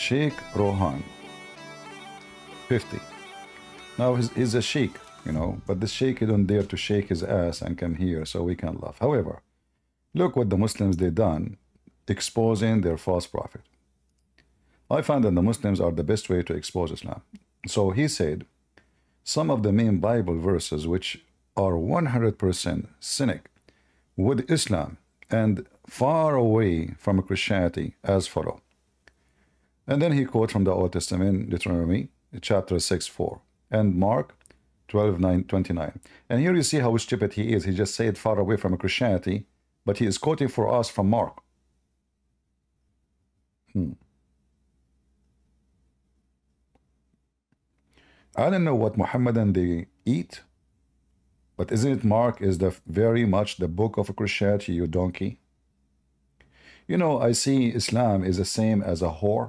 Sheikh Rohan, 50. Now he's a sheikh, you know, but the sheikh he don't dare to shake his ass and come here, so we can laugh. However, look what the Muslims they done, exposing their false prophet. I find that the Muslims are the best way to expose Islam. So he said some of the main Bible verses which are 100% cynic with Islam and far away from Christianity as follow. And then he quote from the Old Testament, Deuteronomy chapter 6:4 and Mark 12:29. And here you see how stupid he is. He just said far away from Christianity, but he is quoting for us from Mark. I don't know what Muhammadan they eat, but isn't it Mark is the very much the book of Christianity, you donkey? You know, I see Islam is the same as a whore.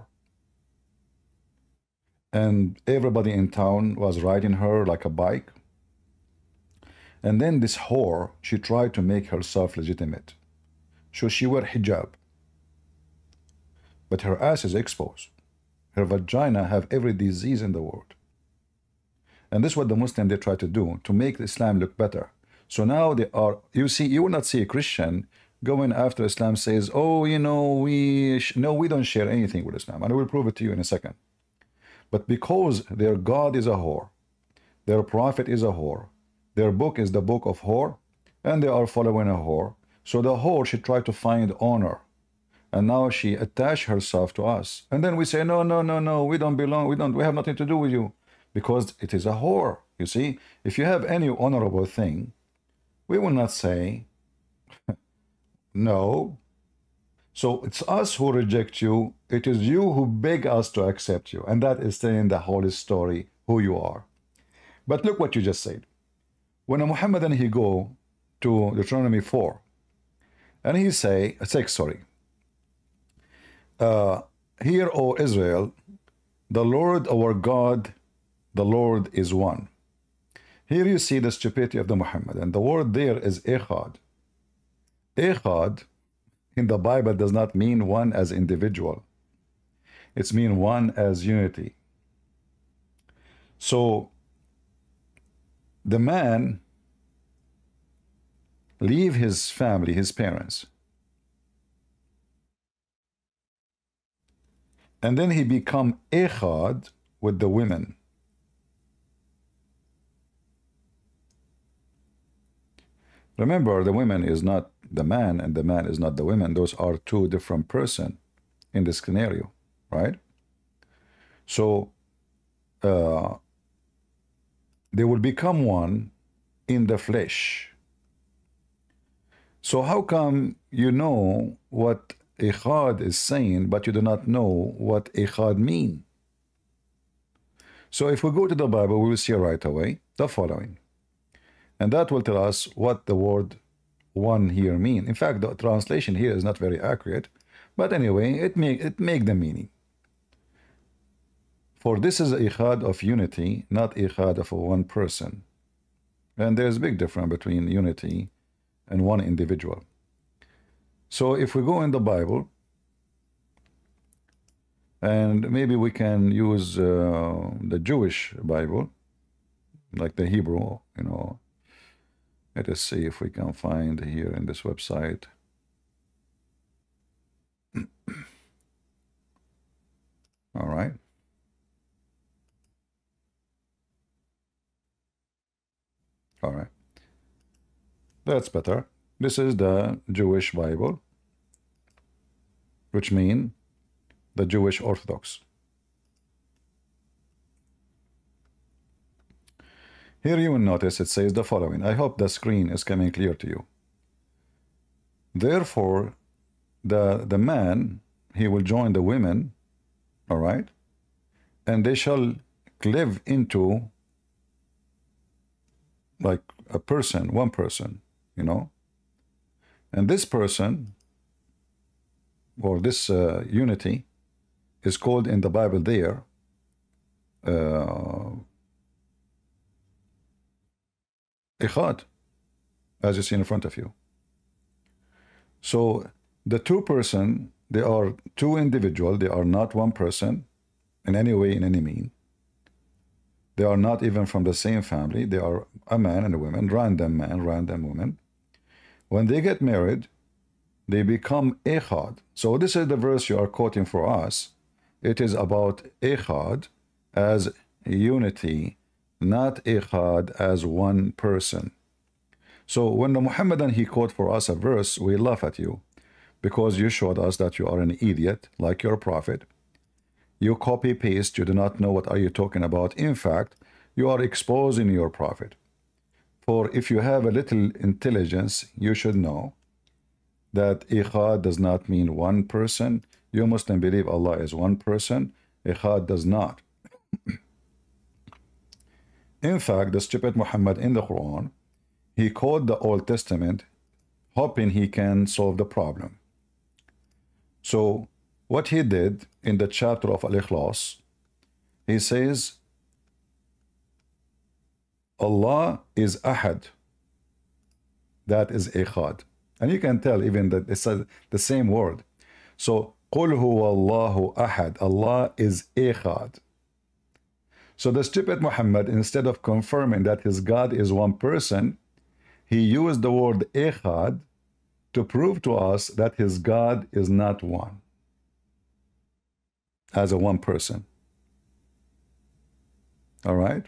And everybody in town was riding her like a bike. And then this whore, she tried to make herself legitimate. So she wear hijab. But her ass is exposed. Her vagina have every disease in the world. And this is what the Muslims they try to do, to make Islam look better. So now they are, you see, you will not see a Christian going after Islam says, oh, you know, we don't share anything with Islam. And I will prove it to you in a second. But because their God is a whore, their prophet is a whore, their book is the book of whore, and they are following a whore. So the whore, she tried to find honor. And now she attached herself to us. And then we say, no, no, no, no, we don't belong, we have nothing to do with you. Because it is a whore. You see, if you have any honorable thing, we will not say no. So it's us who reject you. It is you who beg us to accept you. And that is telling the whole story, who you are. But look what you just said. When a Muhammadan he go to Deuteronomy 4, and he say, 6, sorry. Hear, O Israel, the Lord our God, the Lord is one. Here you see the stupidity of the Muhammadan. The word there is echad. Echad in the Bible does not mean one as individual. It's mean one as unity. So the man leave his family, his parents, and then he become echad with the women. Remember, the woman is not the man and the man is not the woman. Those are two different persons in this scenario, right? So they will become one in the flesh. So how come you know what echad is saying, but you do not know what echad mean? So if we go to the Bible, we will see right away the following. And that will tell us what the word one here mean. In fact, the translation here is not very accurate, but anyway, it make the meaning. For this is echad of unity, not echad of one person. And there's a big difference between unity and one individual. So if we go in the Bible, and maybe we can use the Jewish Bible, like the Hebrew, you know. Let us see if we can find here in this website. All right. All right. That's better. This is the Jewish Bible, which means the Jewish Orthodox. Here you will notice it says the following. I hope the screen is coming clear to you. Therefore, the man, he will join the women, all right, and they shall cleave into like a person, one person, you know, and this person or this unity is called in the Bible there echad, as you see in front of you. So the two person They are two individuals. They are not one person in any way, in any mean. They are not even from the same family. They are a man and a woman, random man, random woman. When they get married, they become echad. So this is the verse you are quoting for us. It is about echad as unity, not echad as one person. So when the Muhammadan, he quote for us a verse, we laugh at you because you showed us that you are an idiot, like your prophet. You copy paste, you do not know what are you talking about. In fact, you are exposing your prophet. For if you have a little intelligence, you should know that Ikhad does not mean one person. You Muslim believe Allah is one person. Ikhad does not. In fact, the stupid Muhammad in the Quran, he quoted the Old Testament hoping he can solve the problem. So what he did in the chapter of Al-Ikhlas, he says Allah is Ahad. That is Ikhad. And you can tell even that it's the same word. So قُلْ هُوَ اللَّهُ أَحَدٌ. Allah is Ikhad. So the stupid Muhammad, instead of confirming that his God is one person, he used the word Ikhad to prove to us that his God is not one, as a one person. All right?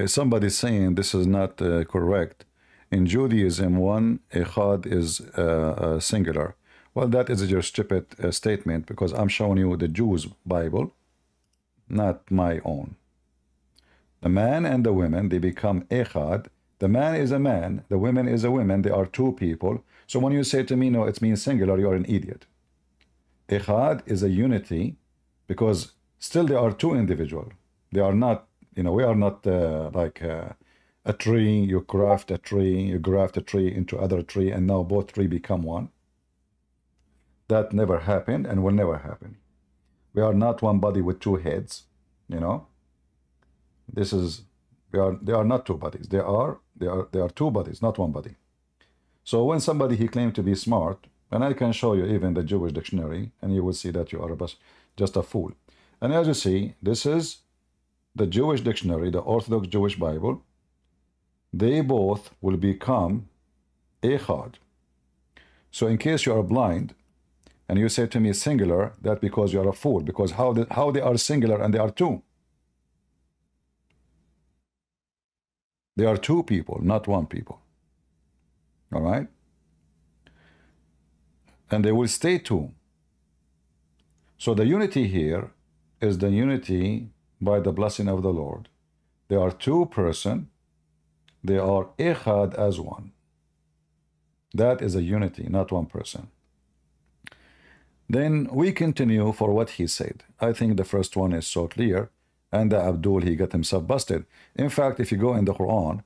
Somebody saying this is not correct. In Judaism, one echad is singular. Well, that is your stupid statement, because I'm showing you the Jews' Bible, not my own. The man and the women, they become echad. The man is a man, the woman is a woman. They are two people. So when you say to me, no, it means singular, you are an idiot. Echad is a unity, because still they are two individuals. They are not, you know, we are not like a tree. You graft a tree into other tree, and now both tree become one. That never happened and will never happen. We are not one body with two heads, you know. This is, they are not two bodies. They are two bodies, not one body. So when somebody, he claimed to be smart, and I can show you even the Jewish dictionary, and you will see that you are just a fool. And as you see, this is the Jewish dictionary, the Orthodox Jewish Bible. They both will become echad. So in case you are blind and you say to me singular, that's because you are a fool, because how they are singular and they are two? They are two people, not one people. All right? And they will stay two. So the unity here is the unity by the blessing of the Lord. They are two persons. They are echad as one. That is a unity, not one person. Then we continue for what he said. I think the first one is so clear. And the Abdul, he got himself busted. In fact, if you go in the Quran,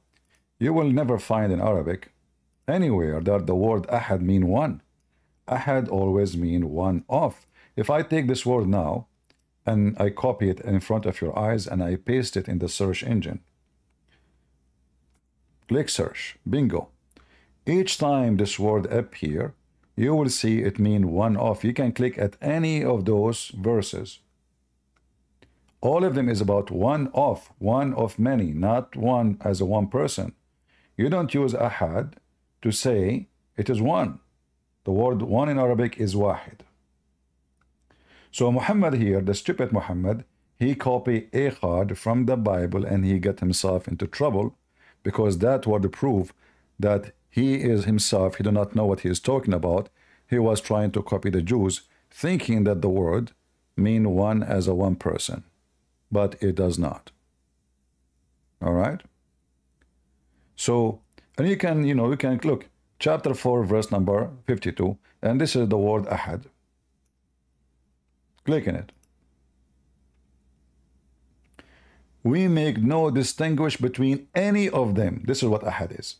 you will never find in Arabic anywhere that the word ahad mean one. Ahad always mean one of. If I take this word now and I copy it in front of your eyes and I paste it in the search engine, click search, bingo. Each time this word appear, you will see it mean one of. You can click at any of those verses. All of them is about one of many, not one as a one person. You don't use ahad to say it is one. The word one in Arabic is wahid. So Muhammad here, the stupid Muhammad, he copied echad from the Bible and he got himself into trouble, because that would prove that he is himself, he do not know what he is talking about. He was trying to copy the Jews, thinking that the word mean one as a one person, but it does not. All right? So, and you can, you know, you can look, chapter 4, verse number 52, and this is the word ahad. Click in it. We make no distinguish between any of them. This is what ahad is.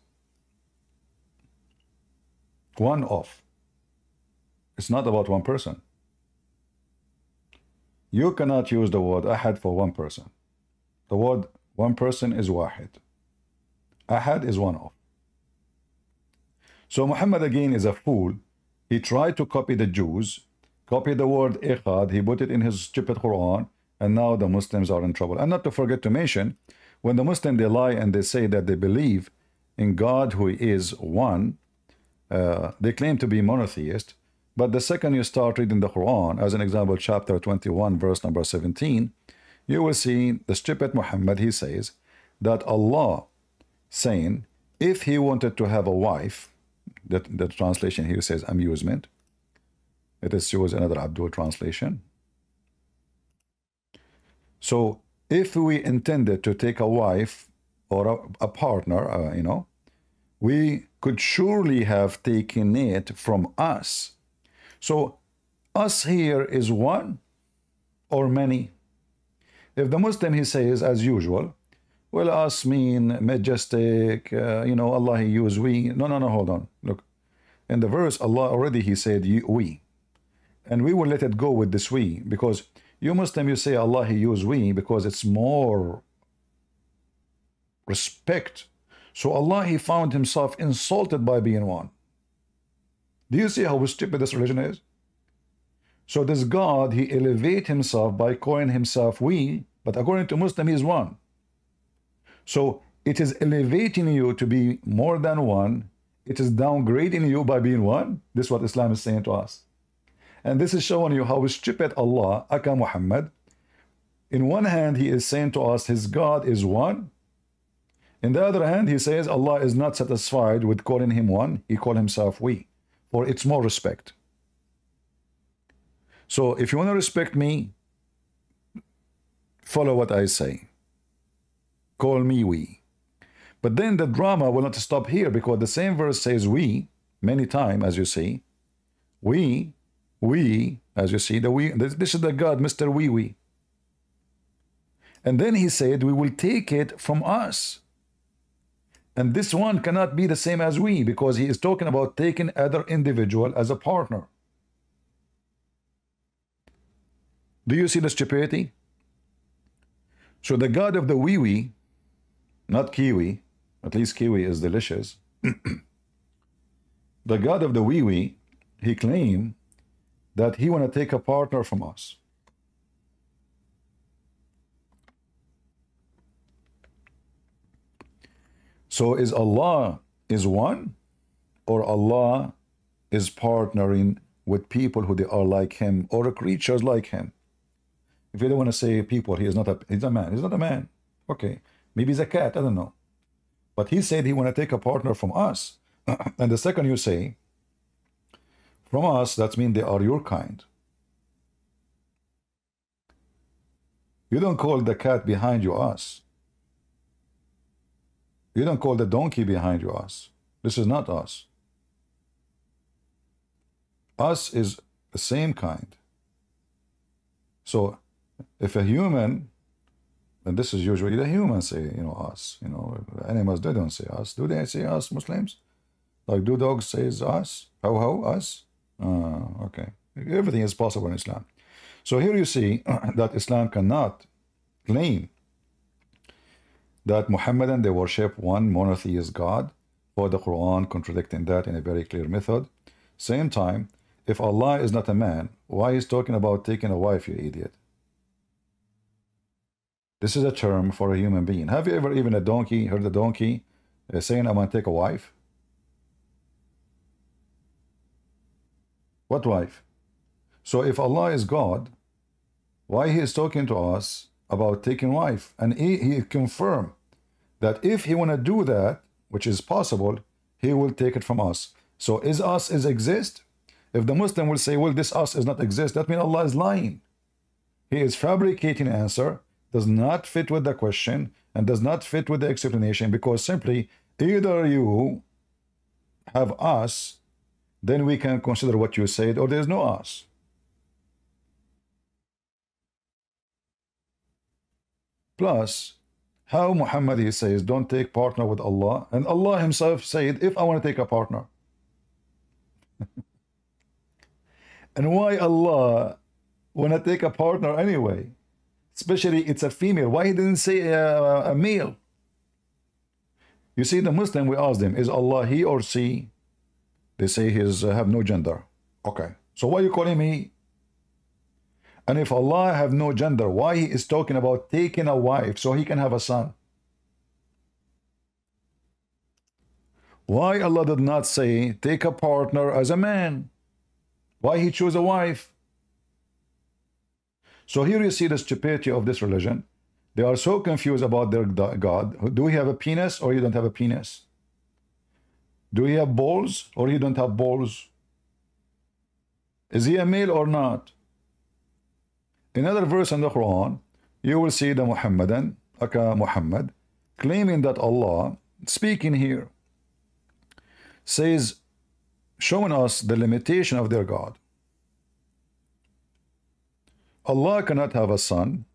One of. It's not about one person. You cannot use the word ahad for one person. The word one person is wahid. Ahad is one of. So Muhammad again is a fool. He tried to copy the Jews, copy the word echad, he put it in his stupid Quran, and now the Muslims are in trouble. And not to forget to mention, when the Muslims, they lie and they say that they believe in God who is one, they claim to be monotheist, but the second you start reading the Quran, as an example, chapter 21, verse number 17, you will see the stupid Muhammad, he says that Allah saying, if he wanted to have a wife, that the translation here says amusement, it is shows another Abdul translation. So if we intended to take a wife or a partner, you know, we could surely have taken it from us. So us here is one or many. If the Muslim, he says, as usual, well, us mean majestic, you know, Allah, he used we. No, hold on. Look, in the verse, Allah already, he said we. And we will let it go with this we, because you Muslim, you say Allah, he used we, because it's more respect. So Allah, he found himself insulted by being one. Do you see how stupid this religion is? So this God, he elevates himself by calling himself we, but according to Muslim, he is one. So it is elevating you to be more than one. It is downgrading you by being one. This is what Islam is saying to us. And this is showing you how stupid Allah, aka Muhammad. In one hand, he is saying to us, his God is one. In the other hand, he says Allah is not satisfied with calling him one. He called himself we, for it's more respect. So if you want to respect me, follow what I say. Call me we. But then the drama will not stop here, because the same verse says we many times, as you see. We, as you see, the we, this is the God, Mr. We. And then he said, we will take it from us. And this one cannot be the same as we, because he is talking about taking other individual as a partner. Do you see the stupidity? So the God of the we, not kiwi, at least kiwi is delicious. The God of the we, he claimed that he want to take a partner from us. So is Allah is one, or Allah is partnering with people who they are like him, or creatures like him? If you don't want to say people, he's a man. He's not a man. Okay, maybe he's a cat, I don't know. But he said he want to take a partner from us. And the second you say from us, that means they are your kind. You don't call the cat behind you us. You don't call the donkey behind you us. This is not us. Us is the same kind. So if a human, and this is usually the humans say, you know, us, you know, animals, they don't say us. Do they say us, Muslims? Like, do dogs say us? How, us? Okay. Everything is possible in Islam. So here you see that Islam cannot claim that Muhammadan, they worship one monotheist God, for the Quran contradicting that in a very clear method. Same time, if Allah is not a man, why is talking about taking a wife, you idiot? This is a term for a human being. Have you ever even heard a donkey saying, I want to take a wife? What wife? So if Allah is God, why he is talking to us about taking wife? And he confirmed that if he want to do that, which is possible, he will take it from us. So is us is exist? If the Muslim will say, well, this us is not exist, that means Allah is lying. He is fabricating an answer, does not fit with the question, and does not fit with the explanation, because simply either you have us, then we can consider what you said, or there is no us. Plus, how Muhammad, he says, don't take partner with Allah, and Allah himself said, if I want to take a partner. And why Allah wanna take a partner anyway? Especially it's a female. Why he didn't say a male? You see, the Muslim, we ask them, is Allah he or she? They say he's have no gender. Okay, so why you call him he? And if Allah have no gender, why he is talking about taking a wife so he can have a son? Why Allah did not say take a partner as a man? Why he chose a wife? So here you see the stupidity of this religion. They are so confused about their God. Do he have a penis or he don't have a penis? Do he have balls or he don't have balls? Is he a male or not? In another verse in the Quran, you will see the Muhammadan, aka Muhammad, claiming that Allah, speaking here, says, showing us the limitation of their God. Allah cannot have a son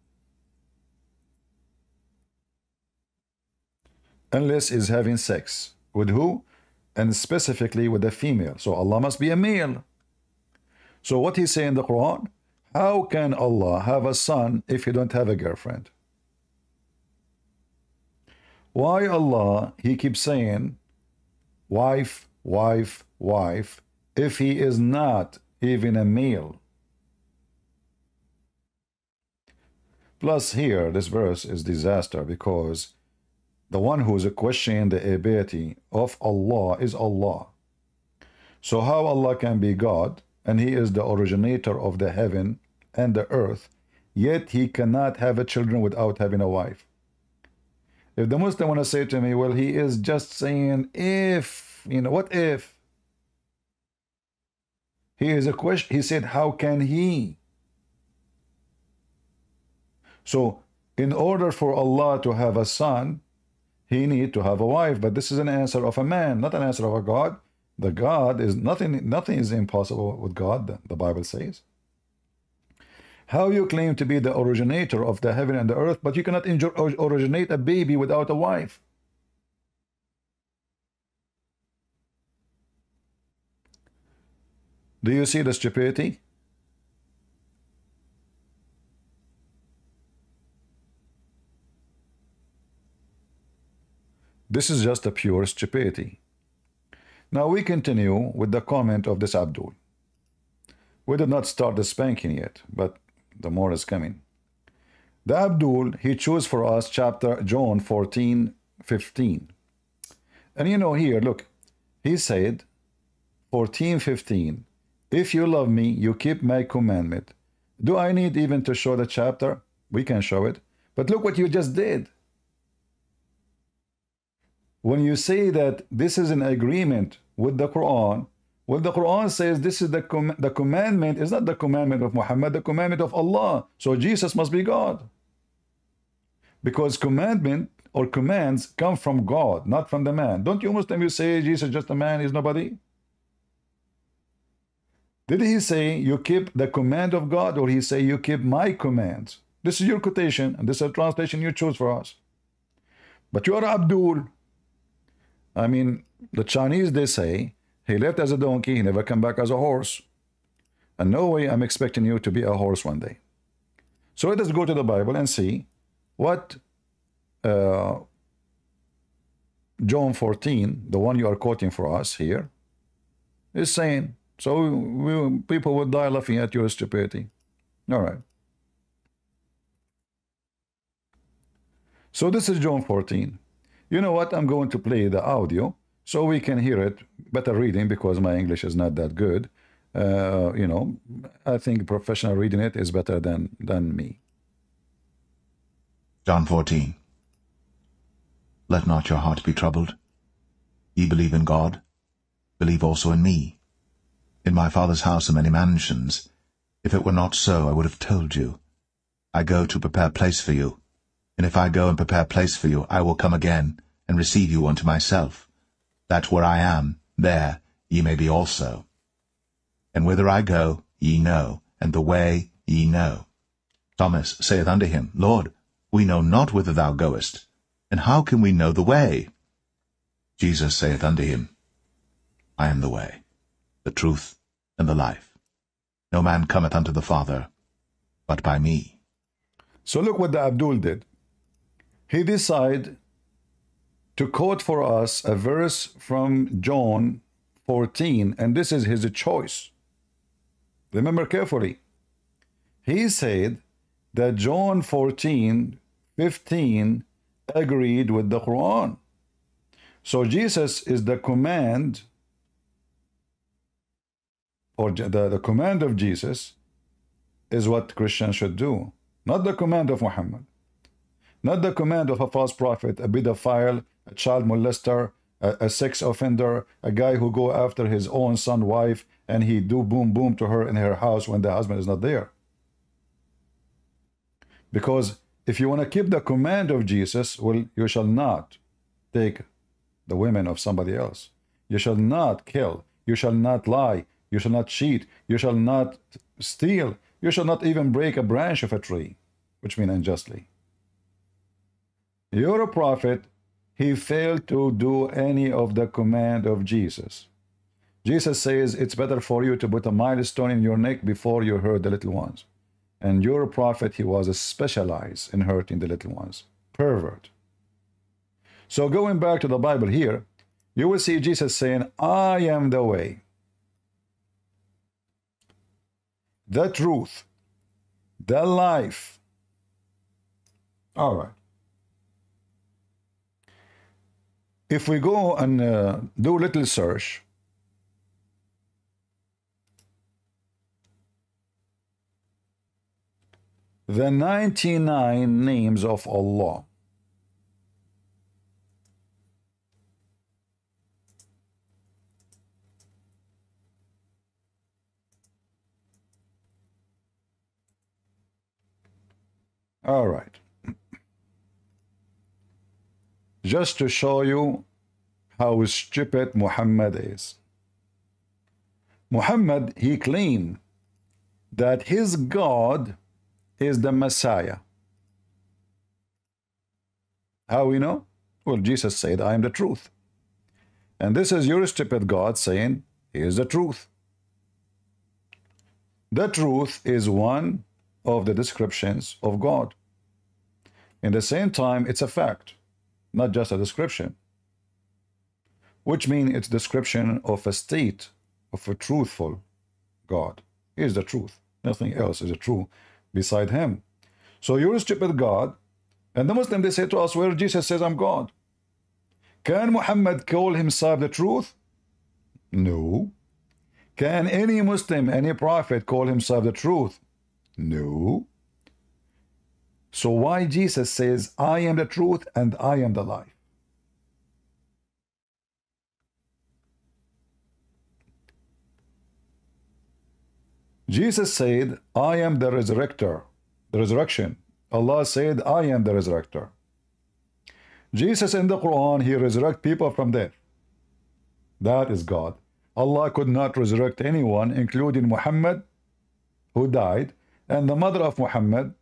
unless he's having sex. With who? And specifically with a female. So Allah must be a male. So what he's saying in the Quran, how can Allah have a son if he don't have a girlfriend? Why Allah, he keeps saying wife, wife, wife, if he is not even a male? Plus here, this verse is disaster because the one who is questioning the ability of Allah is Allah. So how Allah can be God and he is the originator of the heaven and the earth, yet he cannot have a children without having a wife? If the Muslim want to say to me, well, he is just saying if, you know, what if? He is a question. He said, how can he? So in order for Allah to have a son, he need to have a wife. But this is an answer of a man, not an answer of a God. The God is nothing is impossible with God, the Bible says. How you claim to be the originator of the heaven and the earth, but you cannot originate a baby without a wife? Do you see the stupidity? This is just a pure stupidity. Now we continue with the comment of this Abdul. We did not start the spanking yet, but the more is coming. The Abdul, he chose for us chapter John 14:15. And you know here, look, he said, 14:15, if you love me, you keep my commandment. Do I need even to show the chapter? We can show it. But look what you just did. When you say that this is an agreement with the Quran, well, the Quran says this is the commandment is not the commandment of Muhammad, the commandment of Allah. So Jesus must be God. Because commandment or commands come from God, not from the man. Don't you Muslim, you say Jesus is just a man, he's nobody? Did he say you keep the command of God, or he say you keep my commands? This is your quotation, and this is a translation you chose for us. But you are Abdul. I mean, the Chinese, they say, he left as a donkey, he never come back as a horse. And no way I'm expecting you to be a horse one day. So let us go to the Bible and see what John 14, the one you are quoting for us here, is saying. So people would die laughing at your stupidity. All right. So this is John 14. You know what? I'm going to play the audio so we can hear it. Better reading because my English is not that good. You know, I think professional reading it is better than me. John 14. Let not your heart be troubled. Ye believe in God, believe also in me. In my Father's house are many mansions. If it were not so, I would have told you. I go to prepare place for you. And if I go and prepare place for you, I will come again, and receive you unto myself, that where I am, there ye may be also. And whither I go, ye know, and the way ye know. Thomas saith unto him, Lord, we know not whither thou goest, and how can we know the way? Jesus saith unto him, I am the way, the truth, and the life. No man cometh unto the Father, but by me. So look what the Abdul did. He decided to quote for us a verse from John 14, and this is his choice. Remember carefully. He said that John 14:15 agreed with the Quran. So Jesus is the command, or the command of Jesus is what Christians should do, not the command of Muhammad, not the command of a false prophet, a pedophile, a child molester, a sex offender, a guy who go after his own son wife and he do boom boom to her in her house when the husband is not there. Because if you want to keep the command of Jesus, well, you shall not take the women of somebody else. You shall not kill. You shall not lie. You shall not cheat. You shall not steal. You shall not even break a branch of a tree, which means unjustly. You're a prophet. He failed to do any of the command of Jesus. Jesus says it's better for you to put a milestone in your neck before you hurt the little ones. And your prophet, he was specialized in hurting the little ones. Pervert. So going back to the Bible here, you will see Jesus saying, I am the way, the truth, the life. All right. If we go and do a little search, the 99 names of Allah. All right. Just to show you how stupid Muhammad is. Muhammad, he claimed that his God is the Messiah. How we know? Well, Jesus said, I am the truth. And this is your stupid God saying, he is the truth. The truth is one of the descriptions of God. In the same time, it's a fact, not just a description. Which means it's description of a state of a truthful God. He is the truth. Nothing else is true beside him. So you're a stupid God, and the Muslim, they say to us, where Jesus says I'm God. Can Muhammad call himself the truth? No. Can any Muslim, any prophet call himself the truth? No. So why Jesus says I am the truth and I am the life? Jesus said, I am the resurrector, the resurrection. Allah said, I am the resurrector. Jesus in the Quran, he resurrects people from death. That is God. Allah could not resurrect anyone, including Muhammad, who died, and the mother of Muhammad,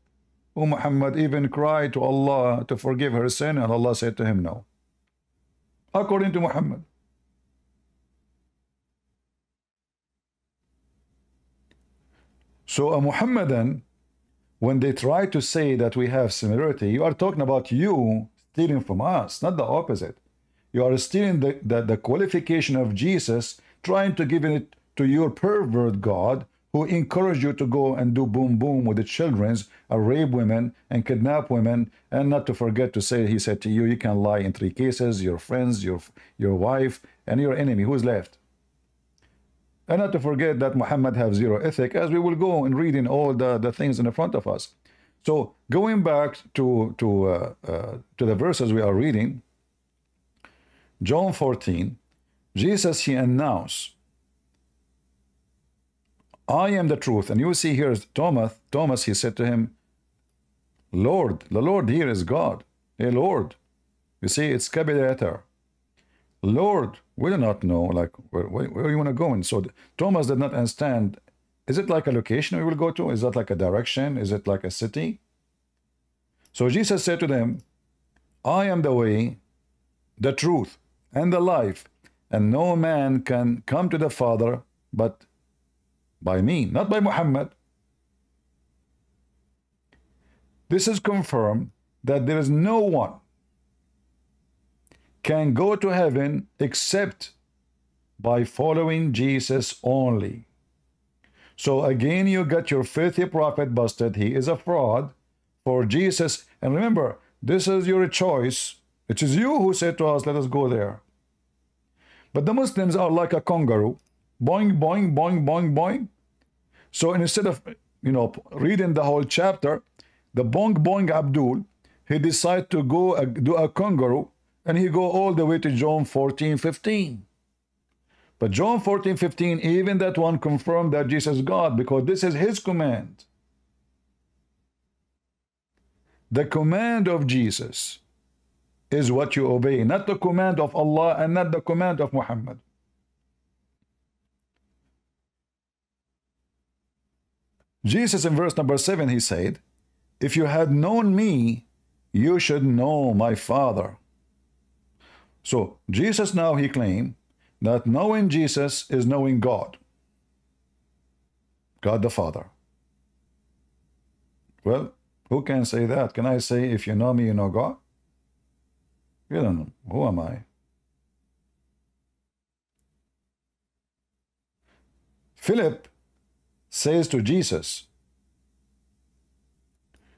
who Muhammad even cried to Allah to forgive her sin, and Allah said to him, no. According to Muhammad. So a Muhammadan, when they try to say that we have similarity, you are talking about you stealing from us, not the opposite. You are stealing the qualification of Jesus, trying to give it to your pervert God, who encouraged you to go and do boom boom with the children, rape women and kidnap women, and not to forget to say, he said to you, you can lie in 3 cases, your friends, your wife, and your enemy. Who's left? And not to forget that Muhammad have zero ethic, as we will go and read in all the things in the front of us. So going back to the verses we are reading, John 14, Jesus, he announced, I am the truth. And you will see here Thomas, he said to him, Lord, the Lord here is God. Hey, Lord. You see, it's capital letter. Lord, we do not know, like, where you want to go. And so Thomas did not understand, is it like a location we will go to? Is that like a direction? Is it like a city? So Jesus said to them, I am the way, the truth, and the life, and no man can come to the Father but by me, not by Muhammad. This is confirmed that there is no one can go to heaven except by following Jesus only. So again, you got your filthy prophet busted. He is a fraud for Jesus. And remember, this is your choice. It is you who said to us, let us go there. But the Muslims are like a kangaroo. Boing, boing, boing, boing, boing. So instead of, reading the whole chapter, the boing, boing Abdul, he decided to go do a kangaroo, and he go all the way to John 14:15. But John 14:15, even that one confirmed that Jesus is God, because this is his command. The command of Jesus is what you obey, not the command of Allah and not the command of Muhammad. Jesus in verse number 7, he said, if you had known me, you should know my Father. So Jesus now, he claimed that knowing Jesus is knowing God. God the Father. Well, who can say that? Can I say, if you know me, you know God? You don't know. Who am I? Philip says to Jesus,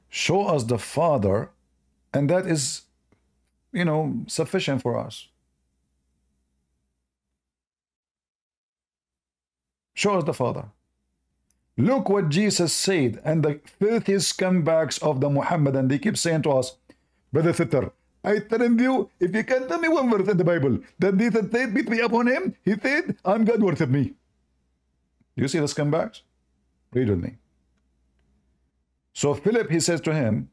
show us the Father, and that is, sufficient for us. Show us the Father. Look what Jesus said, and the filthy scumbags of the Muhammad, they keep saying to us, Brother Sitter, I tell you, if you can tell me one verse in the Bible that Jesus said, beat me upon him, he said, I'm God, worship me. You see the scumbags? Read with me. So Philip, he says to him,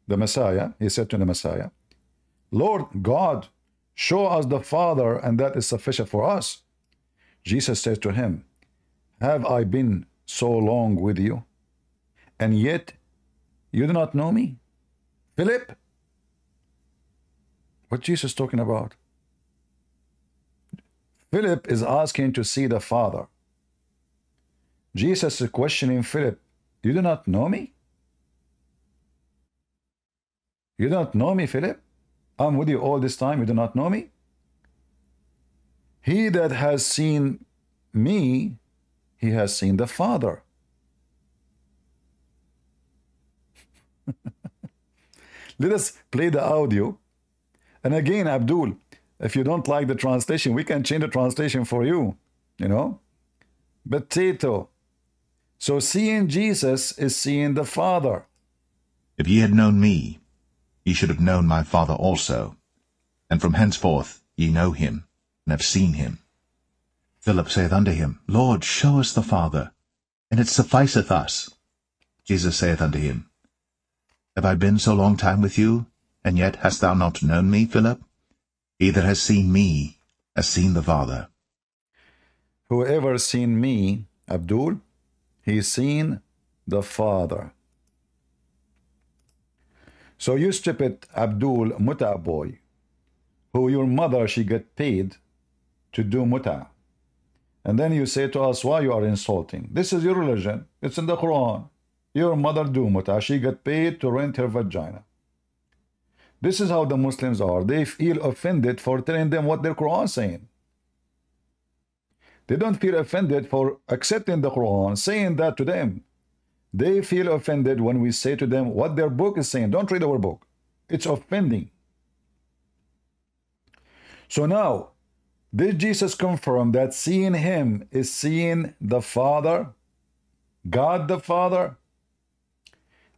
the Messiah, he said to the Messiah, Lord God, show us the Father, and that is sufficient for us. Jesus says to him, have I been so long with you, and yet you do not know me? Philip? What Jesus is talking about? Philip is asking to see the Father. Jesus is questioning Philip, you do not know me? You do not know me, Philip? I'm with you all this time, you do not know me? He that has seen me, he has seen the Father. Let us play the audio. And again, Abdul, if you don't like the translation, we can change the translation for you, Potato. So seeing Jesus is seeing the Father. If ye had known me, ye should have known my Father also. And from henceforth ye know him, and have seen him. Philip saith unto him, Lord, show us the Father, and it sufficeth us. Jesus saith unto him, Have I been so long time with you, and yet hast thou not known me, Philip? He that has seen me has seen the Father. Whoever seen me, Abdul, he's seen the Father. So you stupid Abdul Muta boy, who your mother, she get paid to do Muta. And then you say to us, why you are insulting? This is your religion. It's in the Quran. Your mother do Muta. She get paid to rent her vagina. This is how the Muslims are. They feel offended for telling them what their Quran is saying. They don't feel offended for accepting the Quran, saying that to them. They feel offended when we say to them what their book is saying. Don't read our book. It's offending. So now, did Jesus confirm that seeing him is seeing the Father? God the Father?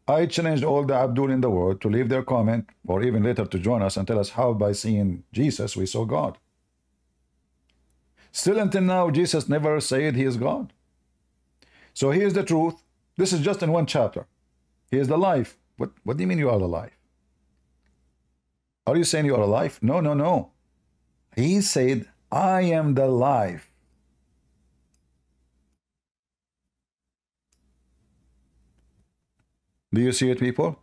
I challenged all the Abdul in the world to leave their comment, or even later to join us and tell us how by seeing Jesus we saw God. Still until now, Jesus never said he is God. So here's the truth. This is just in one chapter. He is the life. What do you mean you are the life? Are you saying you are alive? No, no, no. He said, I am the life. Do you see it, people?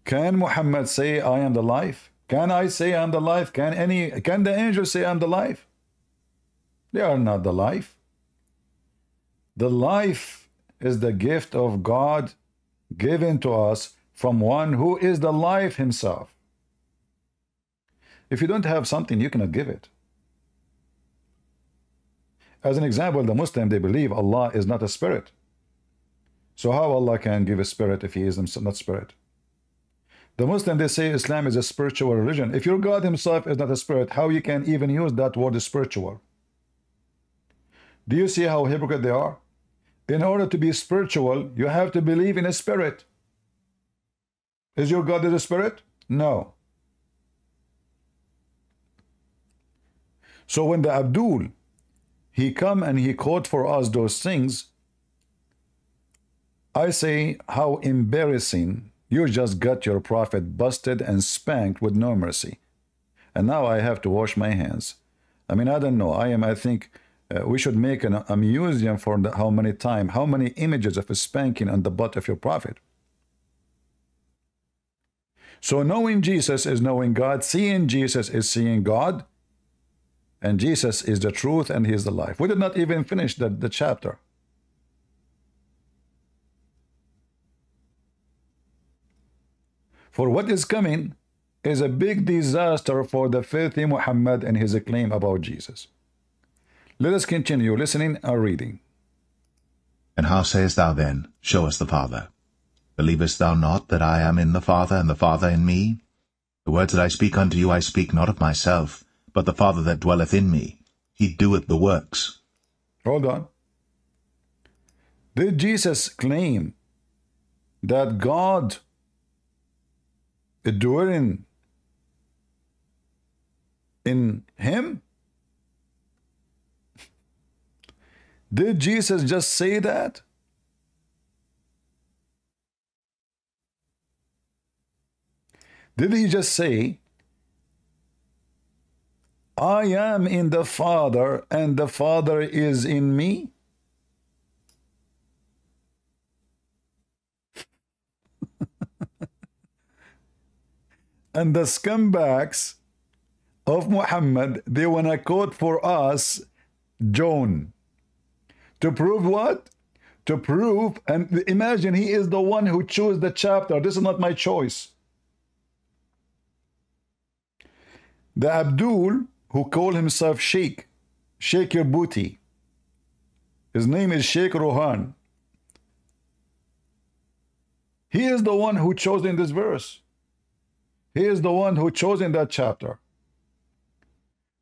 Can Muhammad say, I am the life? Can I say I'm the life? Can the angels say I'm the life? They are not the life. The life is the gift of God given to us from one who is the life himself. If you don't have something, you cannot give it. As an example, the Muslim, they believe Allah is not a spirit. So how Allah can give a spirit if he is not spirit? The Muslim, they say Islam is a spiritual religion. If your God himself is not a spirit, how you can even use that word spiritual? Do you see how hypocrite they are? In order to be spiritual, you have to believe in a spirit. Is your God a spirit? No. So when the Abdul, he come and he quote for us those things, I say, how embarrassing. You just got your prophet busted and spanked with no mercy. And now I have to wash my hands. I mean, I don't know. I think we should make a museum for how many images of a spanking on the butt of your prophet. So knowing Jesus is knowing God. Seeing Jesus is seeing God. And Jesus is the truth and he is the life. We did not even finish the chapter. For what is coming is a big disaster for the filthy Muhammad and his claim about Jesus. Let us continue listening or reading. And how sayest thou then, Show us the Father? Believest thou not that I am in the Father, and the Father in me? The words that I speak unto you I speak not of myself, but the Father that dwelleth in me, he doeth the works. Hold on. Did Jesus claim that God dwelling in him? Did Jesus just say that? Did he just say, I am in the Father and the Father is in me? And the scumbags of Muhammad, they want to quote for us John. To prove what? To prove, and imagine he is the one who chose the chapter. This is not my choice. The Abdul, who called himself Sheikh, shake your booty. His name is Sheikh Rohan. He is the one who chose in this verse. He is the one who chose in that chapter.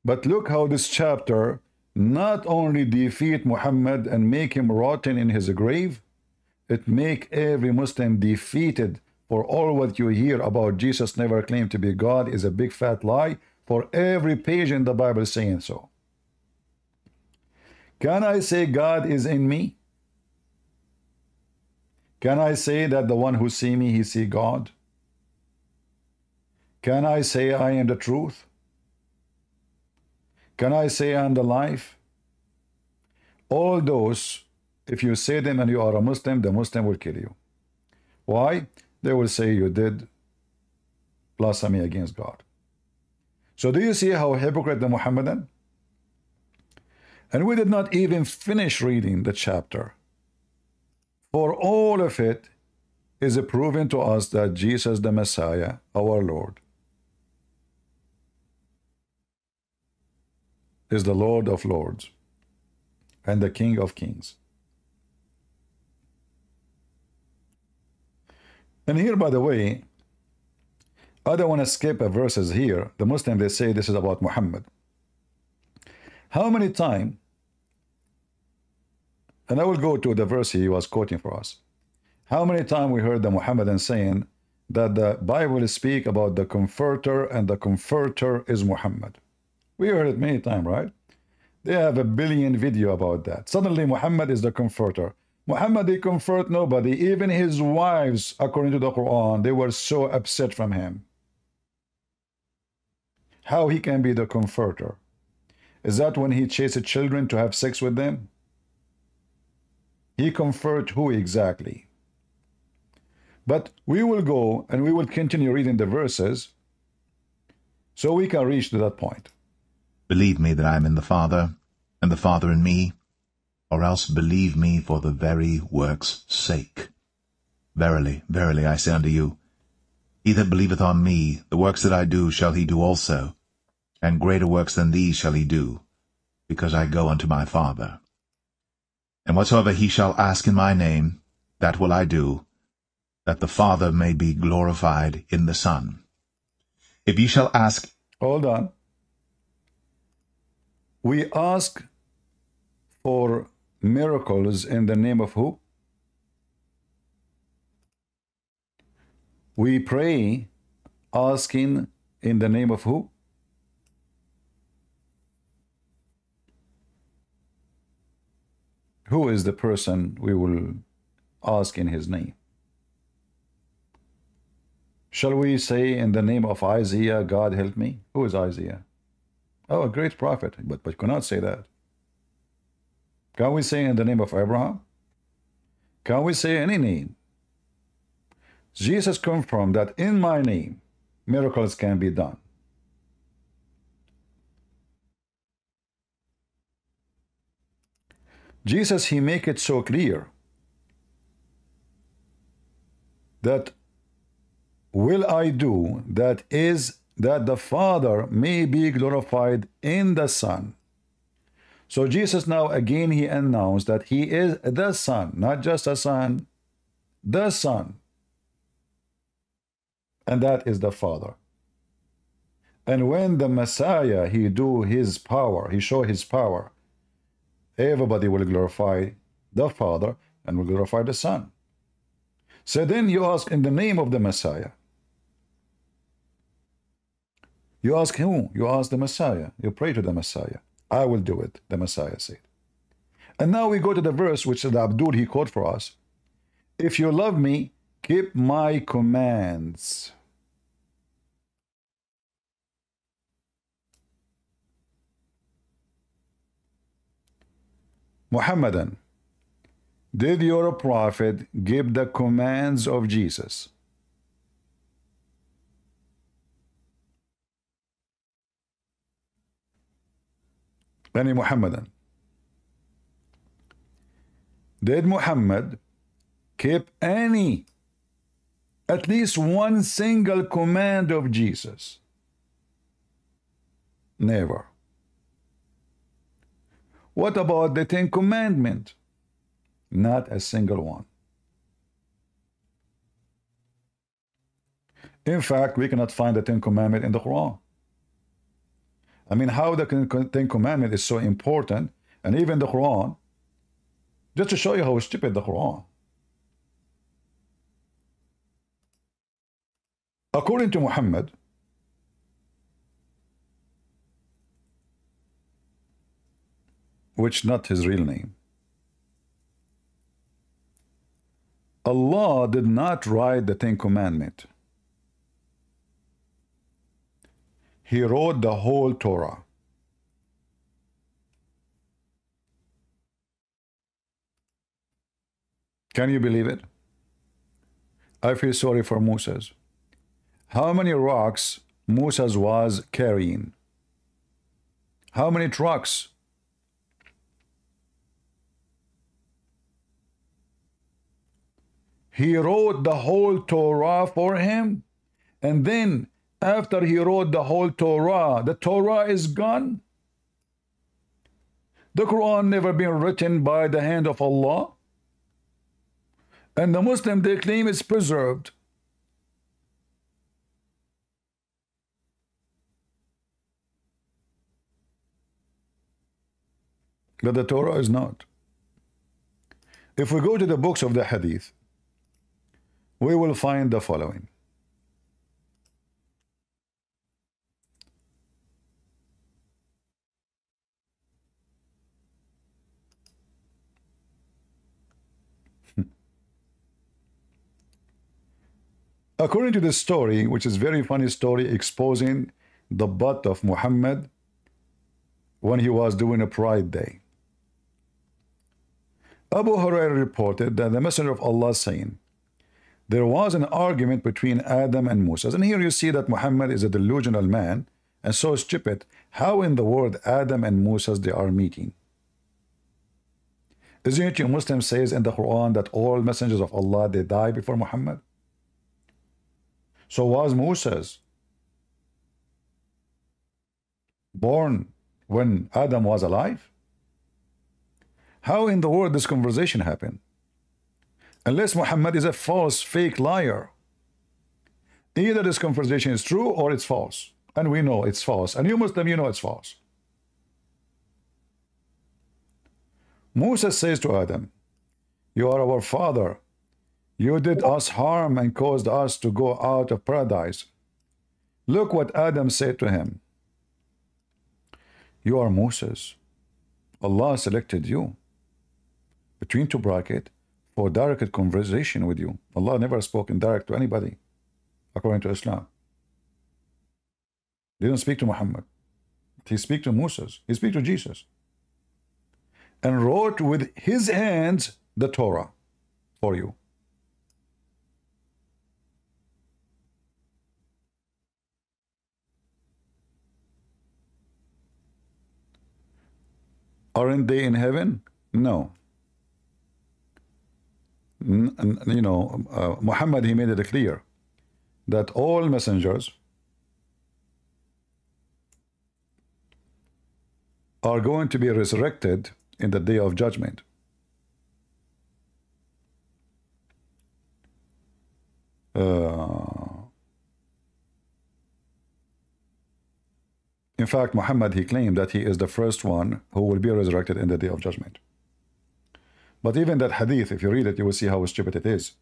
But look how this chapter not only defeat Muhammad and make him rotten in his grave, it make every Muslim defeated. For all what you hear about Jesus never claimed to be God is a big fat lie. For every page in the Bible is saying so. Can I say God is in me? Can I say that the one who see me, he see God? Can I say I am the truth? Can I say I am the life? All those, if you say them and you are a Muslim, the Muslim will kill you. Why? They will say you did blasphemy against God. So do you see how hypocrite the Muhammadan? And we did not even finish reading the chapter. For all of it is proven to us that Jesus the Messiah, our Lord, is the Lord of Lords and the King of Kings. And here, by the way, I don't want to skip verses here. The Muslims, they say this is about Muhammad. How many times, and I will go to the verse he was quoting for us. How many times we heard the Muhammadan saying that the Bible speak about the Comforter and the Comforter is Muhammad? We heard it many times, right? They have a billion video about that. Suddenly Muhammad is the Comforter. Muhammad, he comfort nobody. Even his wives, according to the Quran, they were so upset from him. How he can be the Comforter? Is that when he chases children to have sex with them? He comfort who exactly? But we will go and we will continue reading the verses so we can reach to that point. Believe me that I am in the Father, and the Father in me. or else believe me for the very work's sake. Verily, verily, I say unto you, he that believeth on me, the works that I do shall he do also, and greater works than these shall he do, because I go unto my Father. And whatsoever he shall ask in my name, that will I do, that the Father may be glorified in the Son. If ye shall ask... Hold on. We ask for miracles in the name of who? We pray asking in the name of who? Who is the person we will ask in his name? Shall we say in the name of Isaiah, God help me? Who is Isaiah? Oh, a great prophet, but you cannot say that. Can we say in the name of Abraham? Can we say any name? Jesus confirmed that in my name, miracles can be done. Jesus, he make it so clear that will I do that is that the Father may be glorified in the Son. So Jesus now again he announced that he is the Son, not just a son, the Son. And that is the Father. And when the Messiah, he do his power, he show his power, everybody will glorify the Father and will glorify the Son. So then you ask in the name of the Messiah. You ask who? You ask the Messiah. You pray to the Messiah. I will do it, the Messiah said. And now we go to the verse which the Abdul he quote for us. If you love me, keep my commands. Muhammadan, did your prophet give the commands of Jesus? Any Muhammadan? Did Muhammad keep any, at least one single command of Jesus? Never. What about the 10 Commandments? Not a single one. In fact, we cannot find the 10 Commandments in the Quran. I mean, how the 10 Commandments is so important, and even the Quran, just to show you how stupid the Quran. According to Muhammad, which not his real name, Allah did not write the 10 Commandments. He wrote the whole Torah. Can you believe it? I feel sorry for Moses. How many rocks Moses was carrying? How many trucks? He wrote the whole Torah for him, and then after he wrote the whole Torah, the Torah is gone. The Quran never been written by the hand of Allah, and the Muslim they claim it's preserved. But the Torah is not. If we go to the books of the Hadith, we will find the following. According to the story, which is very funny story exposing the butt of Muhammad when he was doing a Pride Day. Abu Hurairah reported that the Messenger of Allah saying, there was an argument between Adam and Moses. And here you see that Muhammad is a delusional man and so stupid. How in the world Adam and Moses they are meeting? Isn't it Muslim says in the Quran that all messengers of Allah, they die before Muhammad? So was Moses born when Adam was alive? How in the world this conversation happened? Unless Muhammad is a false, fake liar. Either this conversation is true or it's false. And we know it's false. And you Muslim, you know it's false. Moses says to Adam, you are our father. You did us harm and caused us to go out of paradise. Look what Adam said to him. You are Moses. Allah selected you, between two brackets, for direct conversation with you. Allah never spoke in direct to anybody, according to Islam. He didn't speak to Muhammad. He speak to Moses. He speak to Jesus. And wrote with his hands the Torah for you. Aren't they in heaven? No. Muhammad, he made it clear that all messengers are going to be resurrected in the day of judgment. In fact, Muhammad, he claimed that he is the first one who will be resurrected in the day of judgment. But even that hadith, if you read it, you will see how stupid it is.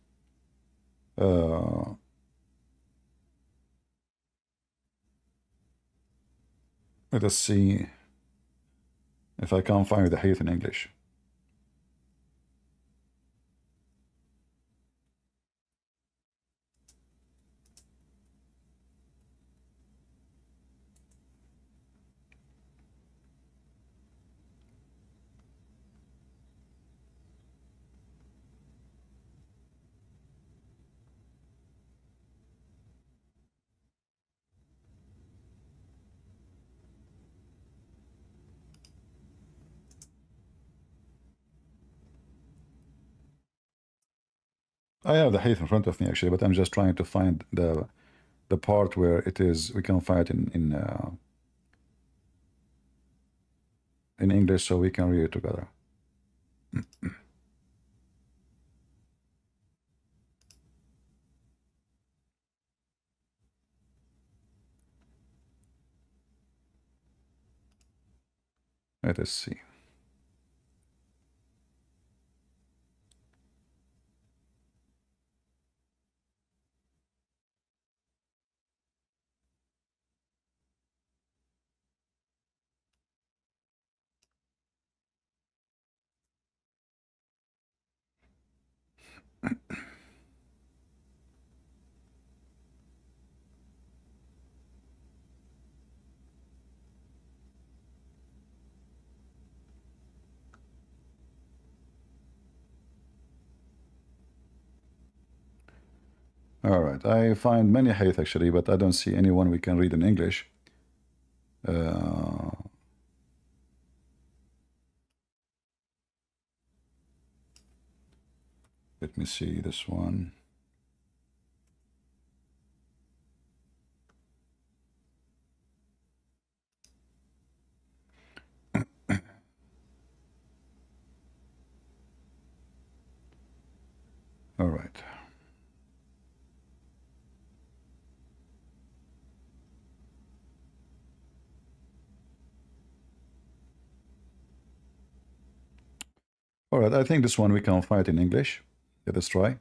Let us see if I can find the hadith in English. I have the hadith in front of me actually, but I'm just trying to find the part where it is, we can find it in English so we can read it together. Let us see. All right, I find many hadith actually, but I don't see anyone we can read in English. Let me see this one. All right. All right, I think this one we can find in English. Let us try.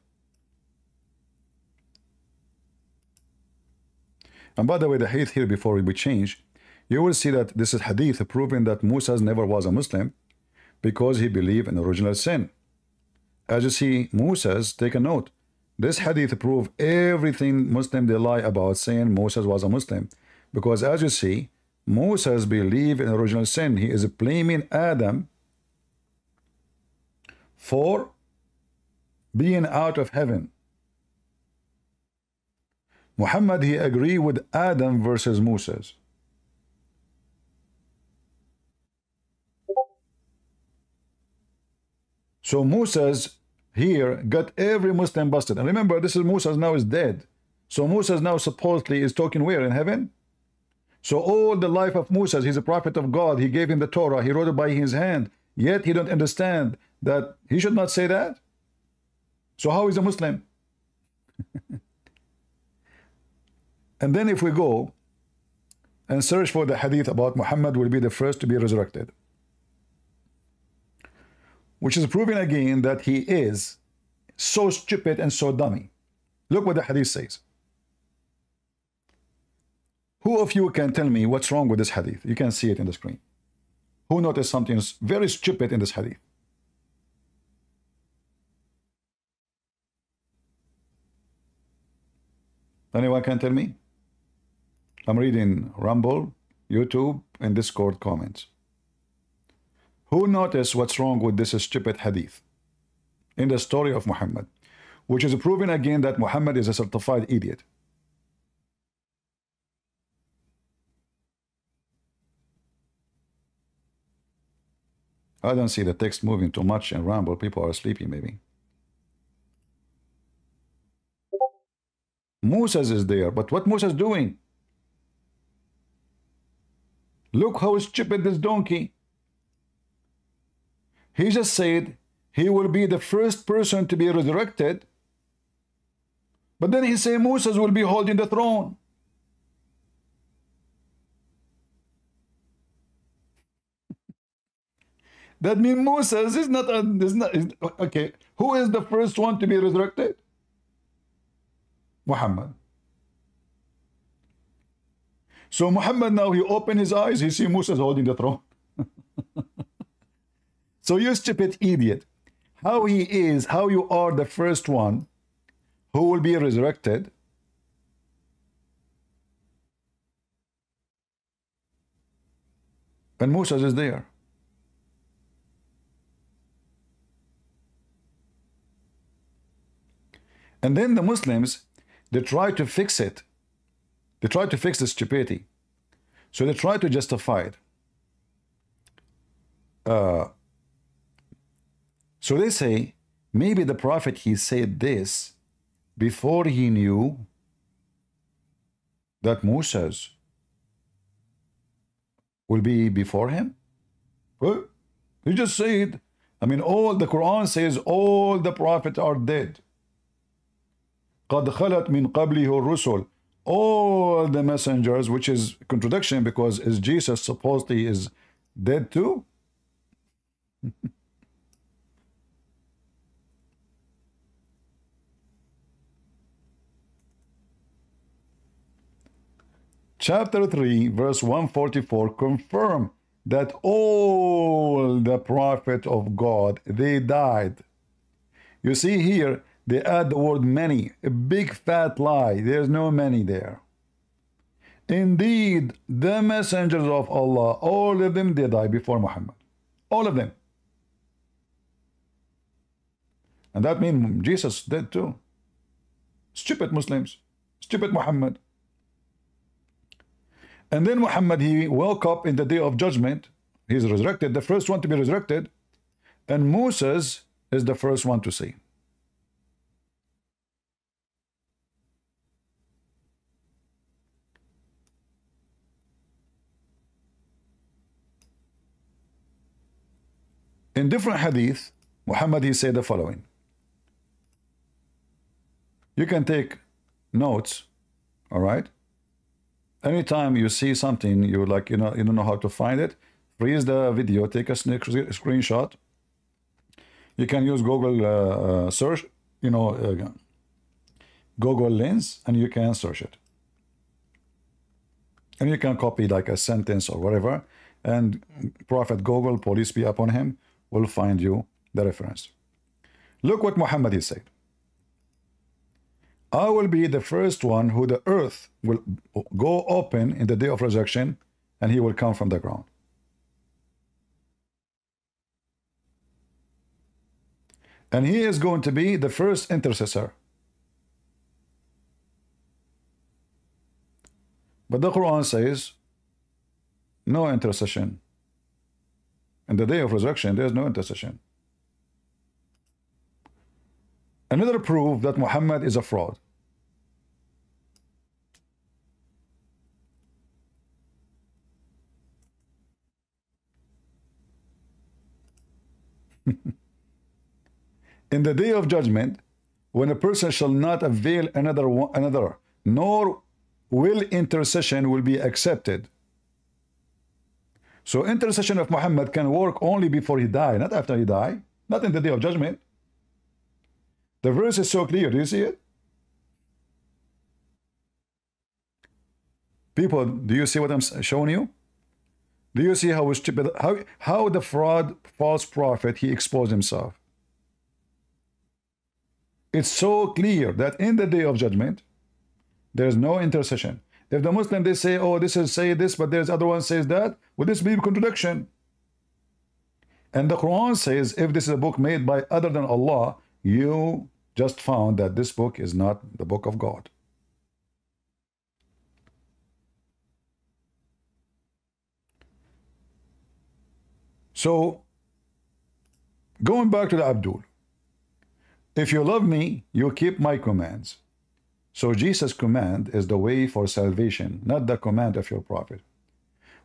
And by the way, the hadith here, before we change, you will see that this is hadith proving that Moses never was a Muslim because he believed in original sin. As you see, Moses, take a note. This hadith prove everything Muslim they lie about, saying Moses was a Muslim. Because as you see, Moses believed in original sin. He is blaming Adam for being out of heaven. Muhammad, he agreed with Adam versus Moses. So Moses here got every Muslim busted. And remember, this is Moses now is dead. So Moses now supposedly is talking where? In heaven? So all the life of Moses, he's a prophet of God. He gave him the Torah. He wrote it by his hand. Yet he don't understand that he should not say that. So how is a Muslim? And then if we go and search for the hadith about Muhammad will be the first to be resurrected, which is proving again that he is so stupid and so dummy. Look what the hadith says. Who of you can tell me what's wrong with this hadith? You can see it in the screen. Who noticed something very stupid in this hadith? Anyone can tell me? I'm reading Rumble, YouTube, and Discord comments. Who noticed what's wrong with this stupid hadith in the story of Muhammad, which is proving again that Muhammad is a certified idiot? I don't see the text moving too much in Rumble. People are sleepy maybe. Moses is there, but what Moses doing? Look how stupid this donkey. He just said he will be the first person to be resurrected, but then he said Moses will be holding the throne. That means Moses is not okay. Who is the first one to be resurrected? Muhammad. So Muhammad now he opened his eyes, he see Moses holding the throne. So you stupid idiot. How he is, how you are the first one who will be resurrected. And Moses is there. And then the Muslims, they try to fix it. They try to fix the stupidity. So they try to justify it. So they say, maybe the prophet, he said this before he knew that Moses will be before him. Well, he just said, I mean, all the Quran says all the prophets are dead. قَدْ خَلَتْ مِنْ قَبْلِهُ الرُّسُلُ. All the messengers, which is contradiction because is Jesus supposedly is dead too? Chapter 3, verse 144 confirm that all the prophets of God, they died. You see here, they add the word many, a big fat lie. There's no many there. Indeed, the messengers of Allah, all of them, they died before Muhammad. All of them. And that means Jesus dead too. Stupid Muslims. Stupid Muhammad. And then Muhammad, he woke up in the day of judgment. He's resurrected, the first one to be resurrected. And Moses is the first one to see. In different hadith, Muhammad, he said the following. You can take notes, all right? Anytime you see something, you like, you don't know how to find it, freeze the video, take a screenshot. You can use Google search, Google Lens, and you can search it. And you can copy like a sentence or whatever, and Prophet Google, police be upon him, will find you the reference. Look what Muhammad he said. I will be the first one who the earth will go open in the day of resurrection, and he will come from the ground. And he is going to be the first intercessor. But the Quran says no intercession. In the day of resurrection, there is no intercession. Another proof that Muhammad is a fraud. In the day of judgment, when a person shall not avail another, nor will intercession will be accepted. So intercession of Muhammad can work only before he die, not after he die, not in the day of judgment. The verse is so clear. Do you see it? People, do you see what I'm showing you? Do you see how stupid, how the fraud, false prophet, he exposed himself? It's so clear that in the day of judgment, there is no intercession. If the Muslim, they say, oh, this is say this, but there's other one says that, will this be contradiction? And the Quran says, if this is a book made by other than Allah, you just found that this book is not the book of God. So, going back to the Abdul, if you love me, you keep my commands. So Jesus' command is the way for salvation, not the command of your prophet.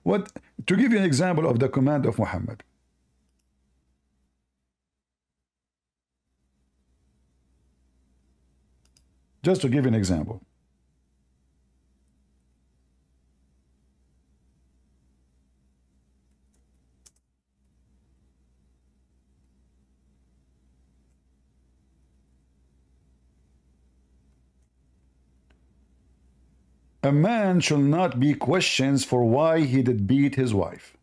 What, to give you an example of the command of Muhammad. Just to give you an example. A man should not be questions for why he did beat his wife.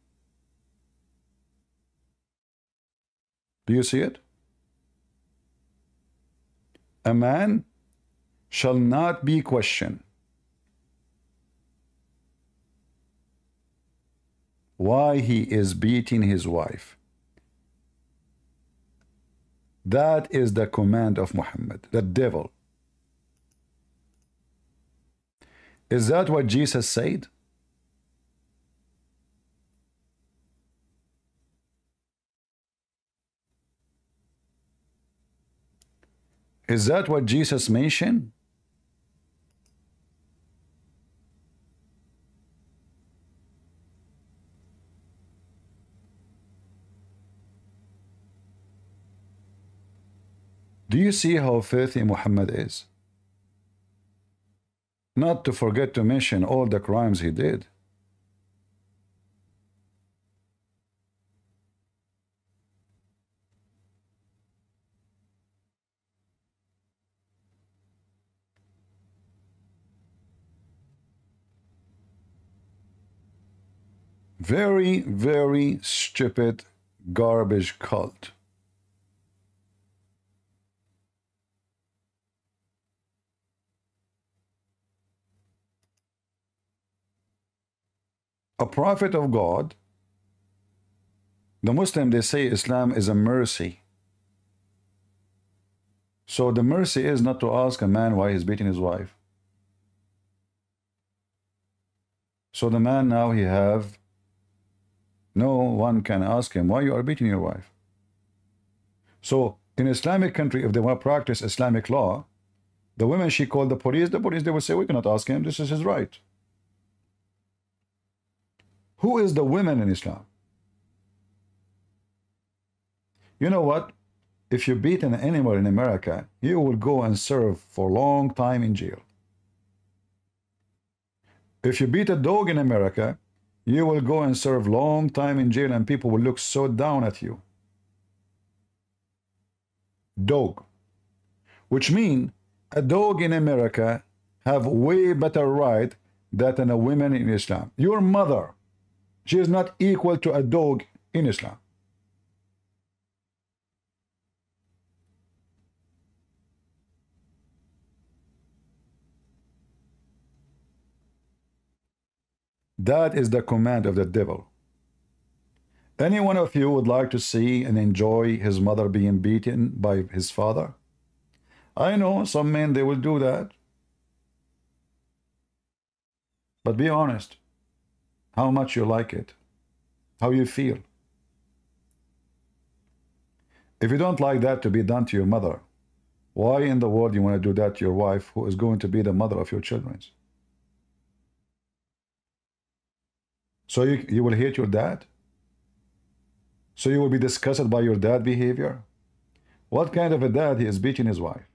Do you see it? A man shall not be questioned why he is beating his wife. That is the command of Muhammad, the devil. Is that what Jesus said? Is that what Jesus mentioned? Do you see how filthy Muhammad is? Not to forget to mention all the crimes he did. Very, very stupid, garbage cult. A prophet of God, the Muslim, they say Islam is a mercy. So the mercy is not to ask a man why he's beating his wife. So the man now he have, no one can ask him why you are beating your wife. So in Islamic country, if they want to practice Islamic law, the women, she called the police they will say, we cannot ask him, this is his right. Who is the women in Islam? You know what? If you beat an animal in America, you will go and serve for a long time in jail. If you beat a dog in America, you will go and serve long time in jail and people will look so down at you. Dog. Which means a dog in America have way better right than a woman in Islam. Your mother, she is not equal to a dog in Islam. That is the command of the devil. Any one of you would like to see and enjoy his mother being beaten by his father? I know some men, they will do that. But be honest. How much you like it, how you feel. If you don't like that to be done to your mother, Why in the world you want to do that to your wife, who is going to be the mother of your children? So you will hate your dad? So you will be disgusted by your dad behavior? What kind of a dad he is beating his wife?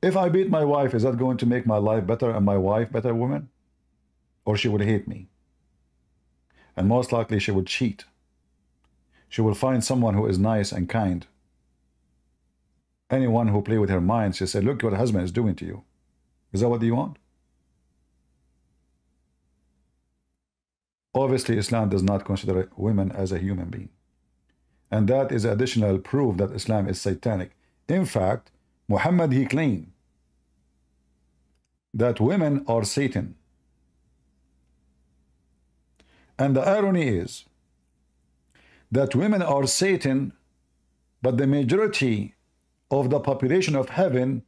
If I beat my wife, is that going to make my life better and my wife better woman? Or she would hate me? And most likely she would cheat. She will find someone who is nice and kind. Anyone who play with her mind, she said, look what your husband is doing to you. Is that what you want? Obviously, Islam does not consider women as a human being. And that is additional proof that Islam is satanic. In fact, Muhammad, he claimed that women are Satan. And the irony is that women are Satan, but the majority of the population of heaven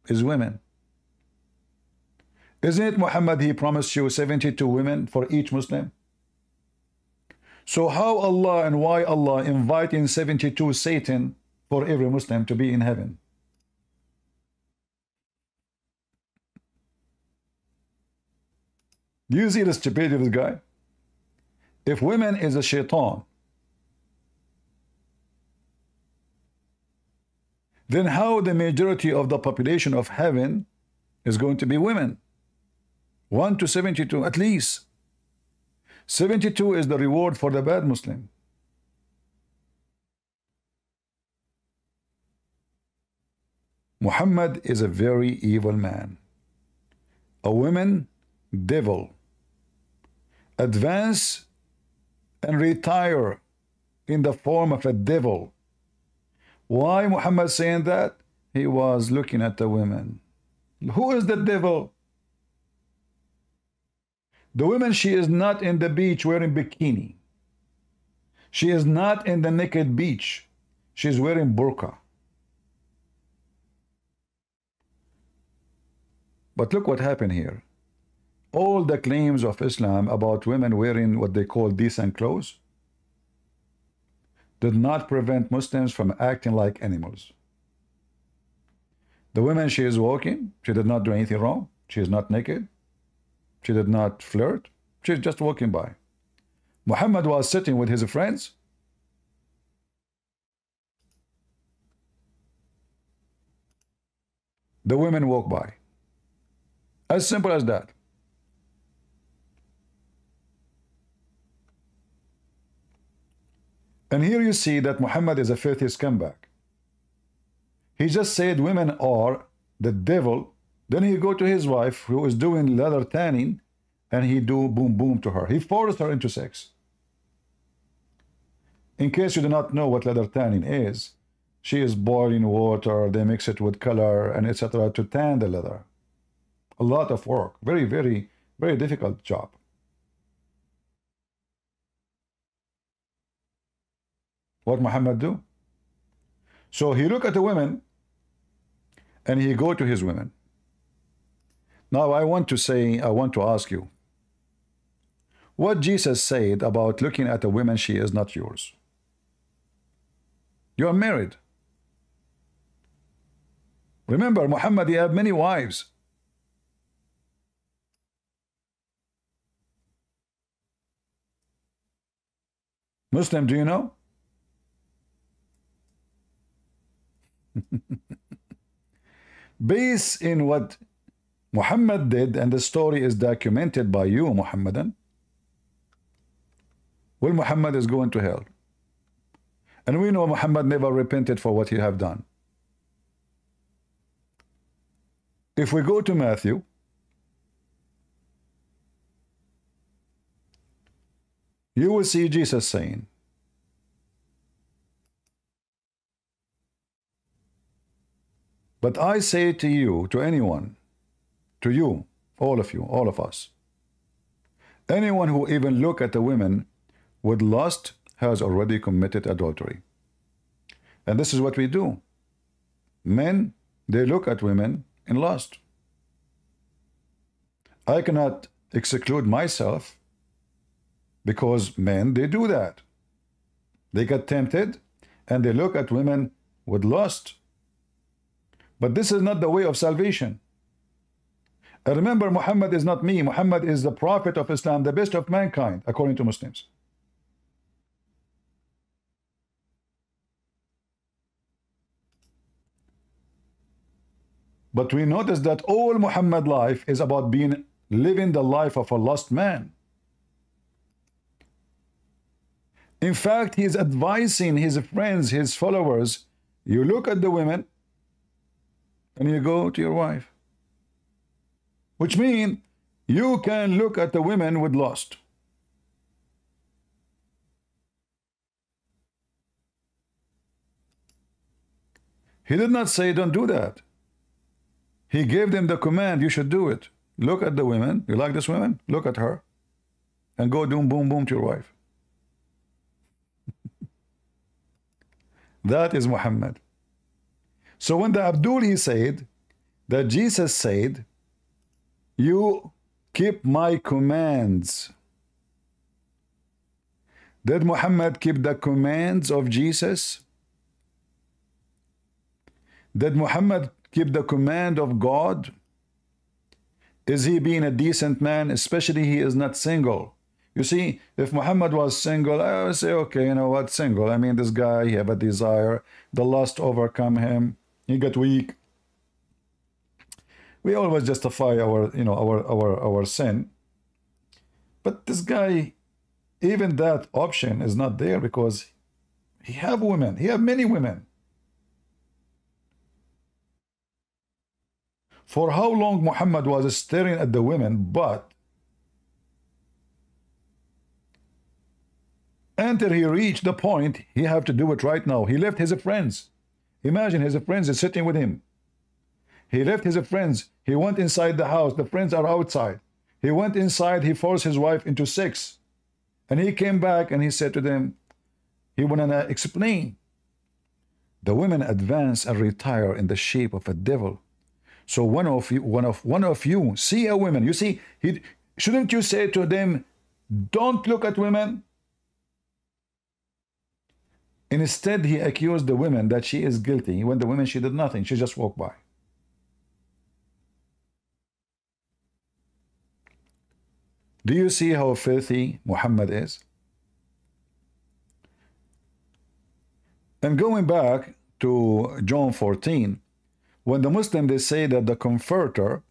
is women. Isn't it Muhammad, he promised you 72 women for each Muslim? So how Allah and why Allah inviting 72 Satan for every Muslim to be in heaven? Do you see the stupidity of this guy? If women is a shaitan, then how the majority of the population of heaven is going to be women? 1 to 72 at least. 72 is the reward for the bad Muslim. Muhammad is a very evil man. A woman devil. Advance and retire in the form of a devil. Why Muhammad saying that? He was looking at the women. Who is the devil? The woman, she is not in the beach wearing bikini. She is not in the naked beach. She is wearing burqa. But look what happened here. All the claims of Islam about women wearing what they call decent clothes did not prevent Muslims from acting like animals. The woman, she is walking. She did not do anything wrong. She is not naked. She did not flirt. She's just walking by. Muhammad was sitting with his friends. The women walk by. As simple as that. And here you see that Muhammad is a filthy scumbag. He just said women are the devil. Then he go to his wife who is doing leather tanning and he do boom boom to her. He forced her into sex. In case you do not know what leather tanning is, she is boiling water, they mix it with color and etc. to tan the leather. A lot of work. Very, very, very difficult job. What Muhammad do? So he look at the women and he go to his women. Now I want to ask you, what Jesus said about looking at a woman, she is not yours. You are married. Remember, Muhammad, he had many wives. Muslim, do you know? Based in what Muhammad did, and the story is documented by you, Muhammadan, well, Muhammad is going to hell. And we know Muhammad never repented for what he have done. If we go to Matthew, you will see Jesus saying, but I say to you, to anyone, to you, all of us, anyone who even look at a woman with lust has already committed adultery. And this is what we do. Men, they look at women in lust. I cannot exclude myself because men, they do that. They get tempted and they look at women with lust. But this is not the way of salvation. And remember, Muhammad is not me. Muhammad is the prophet of Islam, the best of mankind, according to Muslims. But we notice that all Muhammad life is about living the life of a lost man. In fact, he is advising his friends, his followers, you look at the women and you go to your wife. Which means you can look at the women with lust. He did not say don't do that. He gave them the command, you should do it. Look at the women. You like this woman? Look at her. And go doom, boom, boom to your wife. That is Muhammad. So when the Abdul, he said that Jesus said, you keep my commands. Did Muhammad keep the commands of Jesus? Did Muhammad keep the command of God? Is he being a decent man? Especially he is not single. You see, if Muhammad was single, I would say, okay, you know what, single. I mean, this guy, he have a desire. The lust overcome him. He got weak. We always justify our, you know, our sin. But this guy, even that option is not there because he have women. He have many women. For how long Muhammad was staring at the women, but until he reached the point, he have to do it right now. He left his friends. Imagine his friends is sitting with him. He left his friends. He went inside the house. The friends are outside. He went inside. He forced his wife into sex. And he came back and he said to them, he wanted to explain. The women advance and retire in the shape of a devil. So one of you see a woman. You see, shouldn't you say to them, don't look at women? Instead, he accused the women that she is guilty, when the women, she did nothing. She just walked by. Do you see how filthy Muhammad is? And going back to John 14, when the Muslims, they say that the comforter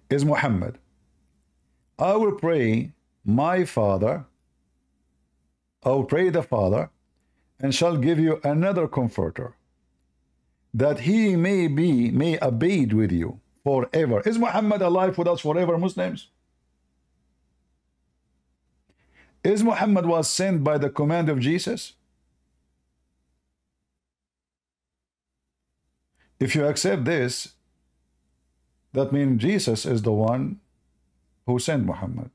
is Muhammad, I will pray my Father, I will pray the Father, and shall give you another comforter, that he may abide with you forever. Is Muhammad alive with us forever, Muslims? Is Muhammad was sent by the command of Jesus? If you accept this, that means Jesus is the one who sent Muhammad.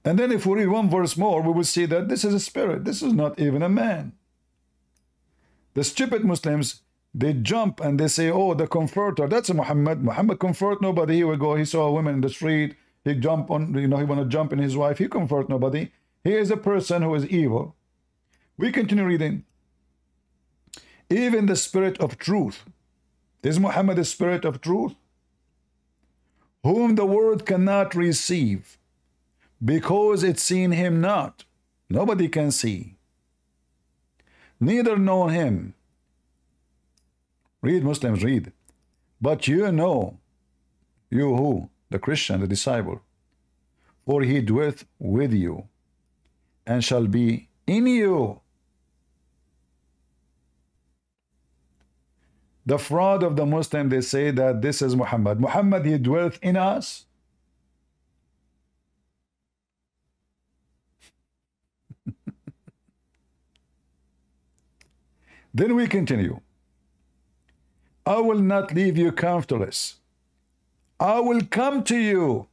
And then if we read one verse more, we will see that this is a spirit. This is not even a man. The stupid Muslims, they jump and they say, oh, the comforter, that's a Muhammad. Muhammad comfort nobody. He will go, he saw a woman in the street. He jump on, you know, he want to jump in his wife. He comfort nobody. He is a person who is evil. We continue reading. Even the spirit of truth. Is Muhammad the spirit of truth? Whom the world cannot receive, because it's seen him not. Nobody can see. Neither know him. Read, Muslims, read. But you know, you who? The Christian, the disciple. For he dwelleth with you, and shall be in you. The fraud of the Muslim, they say that this is Muhammad. Muhammad, he dwelleth in us. Then we continue. I will not leave you comfortless. I will come to you.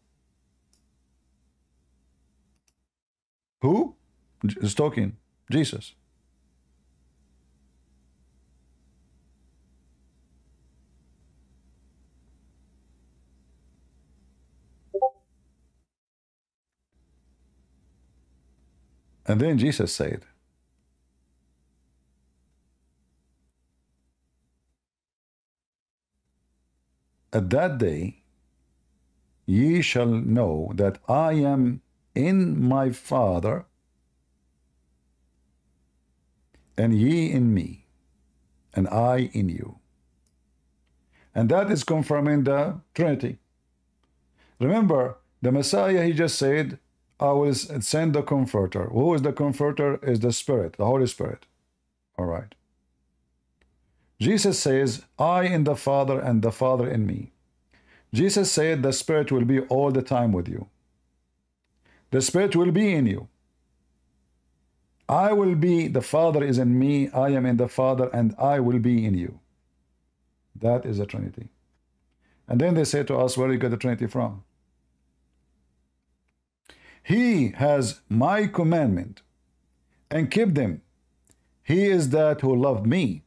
Who is talking? Jesus. And then Jesus said, at that day ye shall know that I am in my Father, and ye in me, and I in you. And that is confirming the Trinity. Remember, the Messiah, he just said, I will send the Comforter. Who is the Comforter? Is the Spirit, the Holy Spirit. All right. Jesus says, I in the Father and the Father in me. Jesus said the Spirit will be all the time with you. The Spirit will be in you. I will be, the Father is in me, I am in the Father, and I will be in you. That is the Trinity. And then they say to us, where do you get the Trinity from? He has my commandment and keep them. He is that who loved me.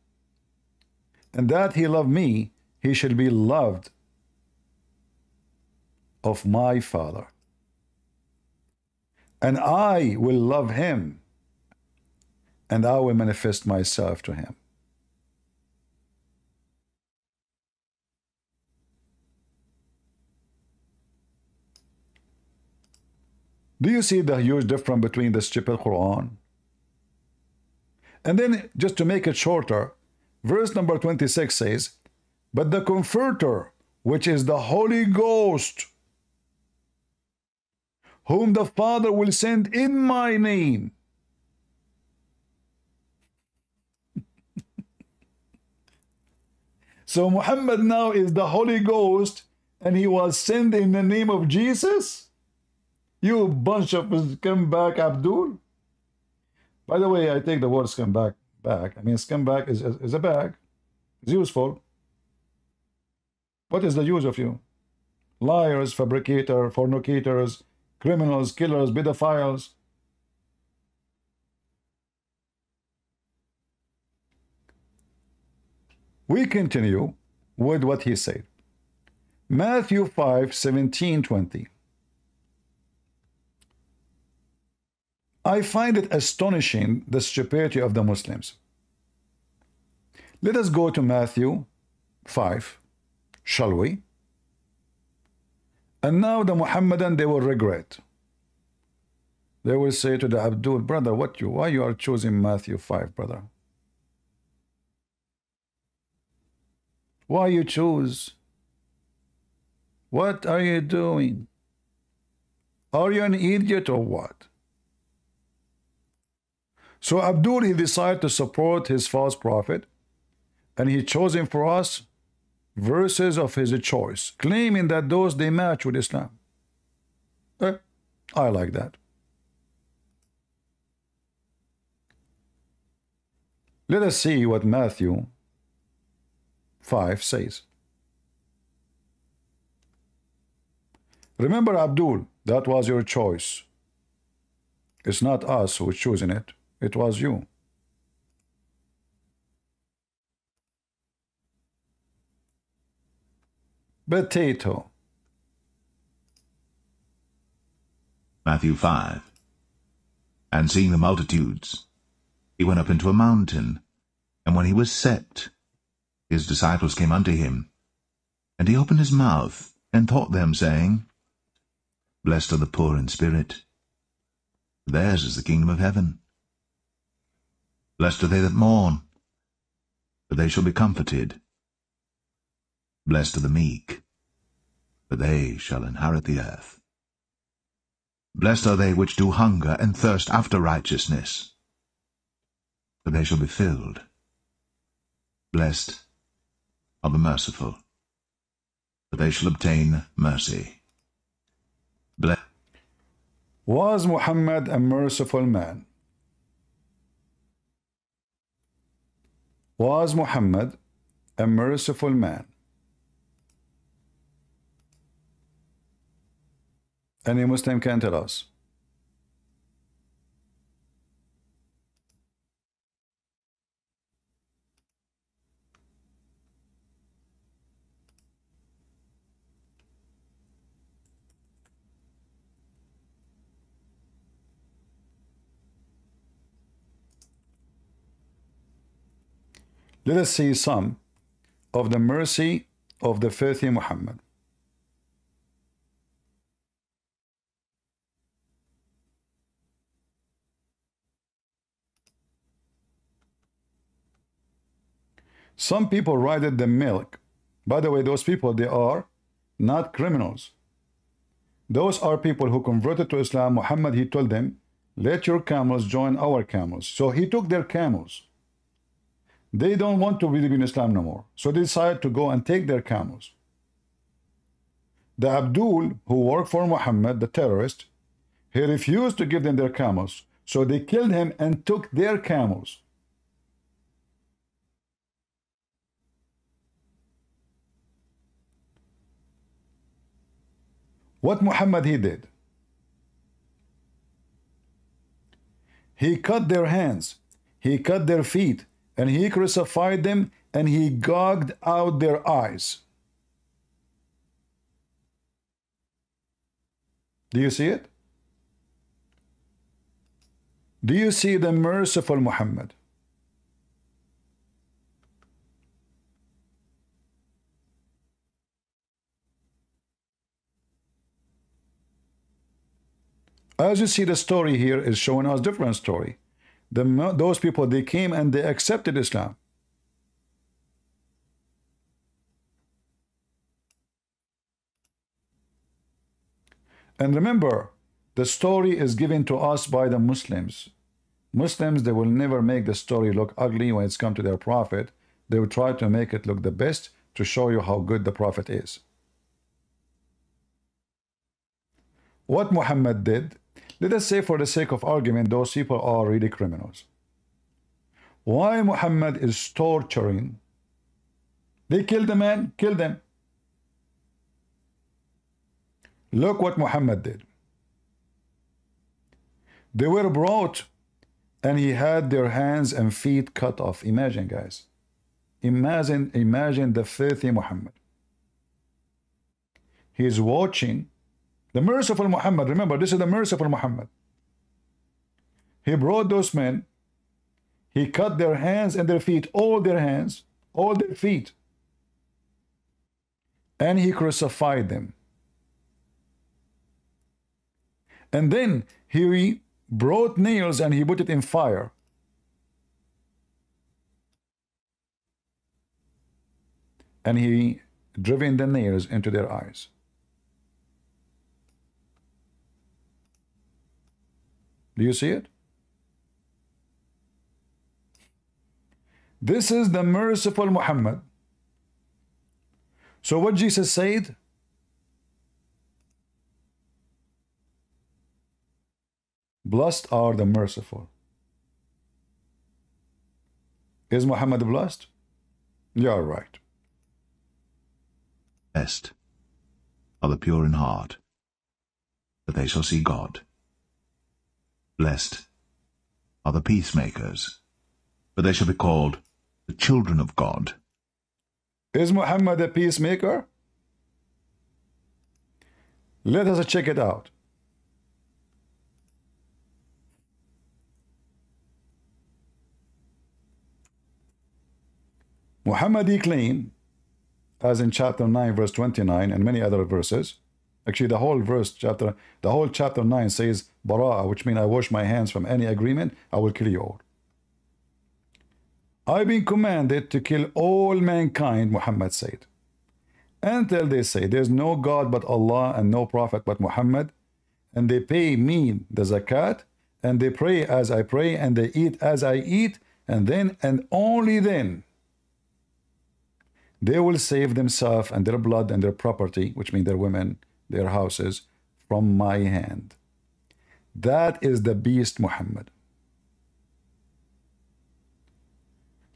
And that he loved me, he shall be loved of my Father. And I will love him, and I will manifest myself to him. Do you see the huge difference between the stupid Quran? And then, just to make it shorter, verse number 26 says, but the Comforter, which is the Holy Ghost, whom the Father will send in my name. So Muhammad now is the Holy Ghost, and he was sent in the name of Jesus? You bunch of scumbag, Abdul. By the way, I take the word scumbag back. I mean, scumbag is a bag. It's useful. What is the use of you? Liars, fabricators, fornicators, criminals, killers, pedophiles. We continue with what he said. Matthew 5:17-20. I find it astonishing, the stupidity of the Muslims. Let us go to Matthew 5, shall we? And now the Muhammadan, they will regret. They will say to the Abdul, brother, why you are choosing Matthew 5, brother? Why you choose? What are you doing? Are you an idiot or what? So Abdul, he decided to support his false prophet, and he chose him for us verses of his choice, claiming that those they match with Islam. I like that. Let us see what Matthew 5 says. Remember, Abdul, that was your choice. It's not us who is choosing it. It was you. Potato. Matthew 5. And seeing the multitudes, he went up into a mountain, and when he was set, his disciples came unto him, and he opened his mouth, and taught them, saying, Blessed are the poor in spirit, for theirs is the kingdom of heaven. Blessed are they that mourn, for they shall be comforted. Blessed are the meek, for they shall inherit the earth. Blessed are they which do hunger and thirst after righteousness, for they shall be filled. Blessed are the merciful, for they shall obtain mercy. Was Muhammad a merciful man? Was Muhammad a merciful man? Any Muslim can tell us. Let us see some of the mercy of the faithful Muhammad. Some people ride the milk. By the way, those people, they are not criminals. Those are people who converted to Islam. Muhammad, he told them, let your camels join our camels. So he took their camels. They don't want to believe in Islam no more. So they decided to go and take their camels. The Abdul, who worked for Muhammad, the terrorist, he refused to give them their camels. So they killed him and took their camels. What Muhammad he did? He cut their hands, he cut their feet, and he crucified them, and he gouged out their eyes. Do you see it? Do you see the merciful Muhammad? As you see, the story here is showing us different story. Those people, they came and they accepted Islam. And remember, the story is given to us by the Muslims. Muslims, they will never make the story look ugly when it's come to their prophet. They will try to make it look the best to show you how good the prophet is. What Muhammad did, let us say for the sake of argument, those people are really criminals. Why Muhammad is torturing? They killed the man, kill them. Look what Muhammad did. They were brought and he had their hands and feet cut off. Imagine, guys. Imagine the filthy Muhammad. He is watching the merciful Muhammad. Remember, this is the merciful Muhammad. He brought those men. He cut their hands and their feet, all their hands, all their feet. And he crucified them. And then he brought nails and he put it in fire. And he driven the nails into their eyes. Do you see it? This is the merciful Muhammad. So what Jesus said? Blessed are the merciful. Is Muhammad blessed? You are right. Blessed are the pure in heart, for they shall see God. Blessed are the peacemakers, for they shall be called the children of God. Is Muhammad a peacemaker? Let us check it out. Muhammad he claimed, as in chapter 9 verse 29 and many other verses, actually the whole chapter 9 says Bara'ah, which means I wash my hands from any agreement, I will kill you all. I've been commanded to kill all mankind, Muhammad said, until they say there's no God but Allah and no prophet but Muhammad, and they pay me the zakat, and they pray as I pray, and they eat as I eat, and then and only then they will save themselves and their blood and their property, which means their women, their houses, from my hand. That is the beast Muhammad.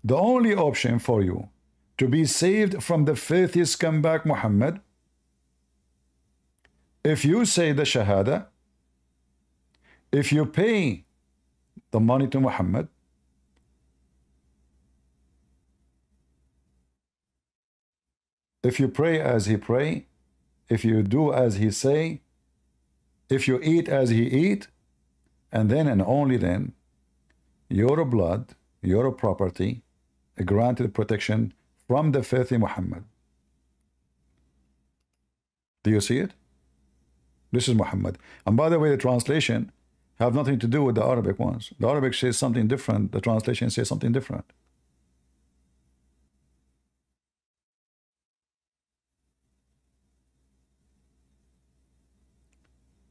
The only option for you to be saved from the filthy scumbag Muhammad, if you say the Shahada, if you pay the money to Muhammad, if you pray as he pray, if you do as he say, if you eat as he eat, and then and only then, your blood, your property, granted protection from the filthy Muhammad. Do you see it? This is Muhammad. And by the way, the translation have nothing to do with the Arabic ones. The Arabic says something different. The translation says something different.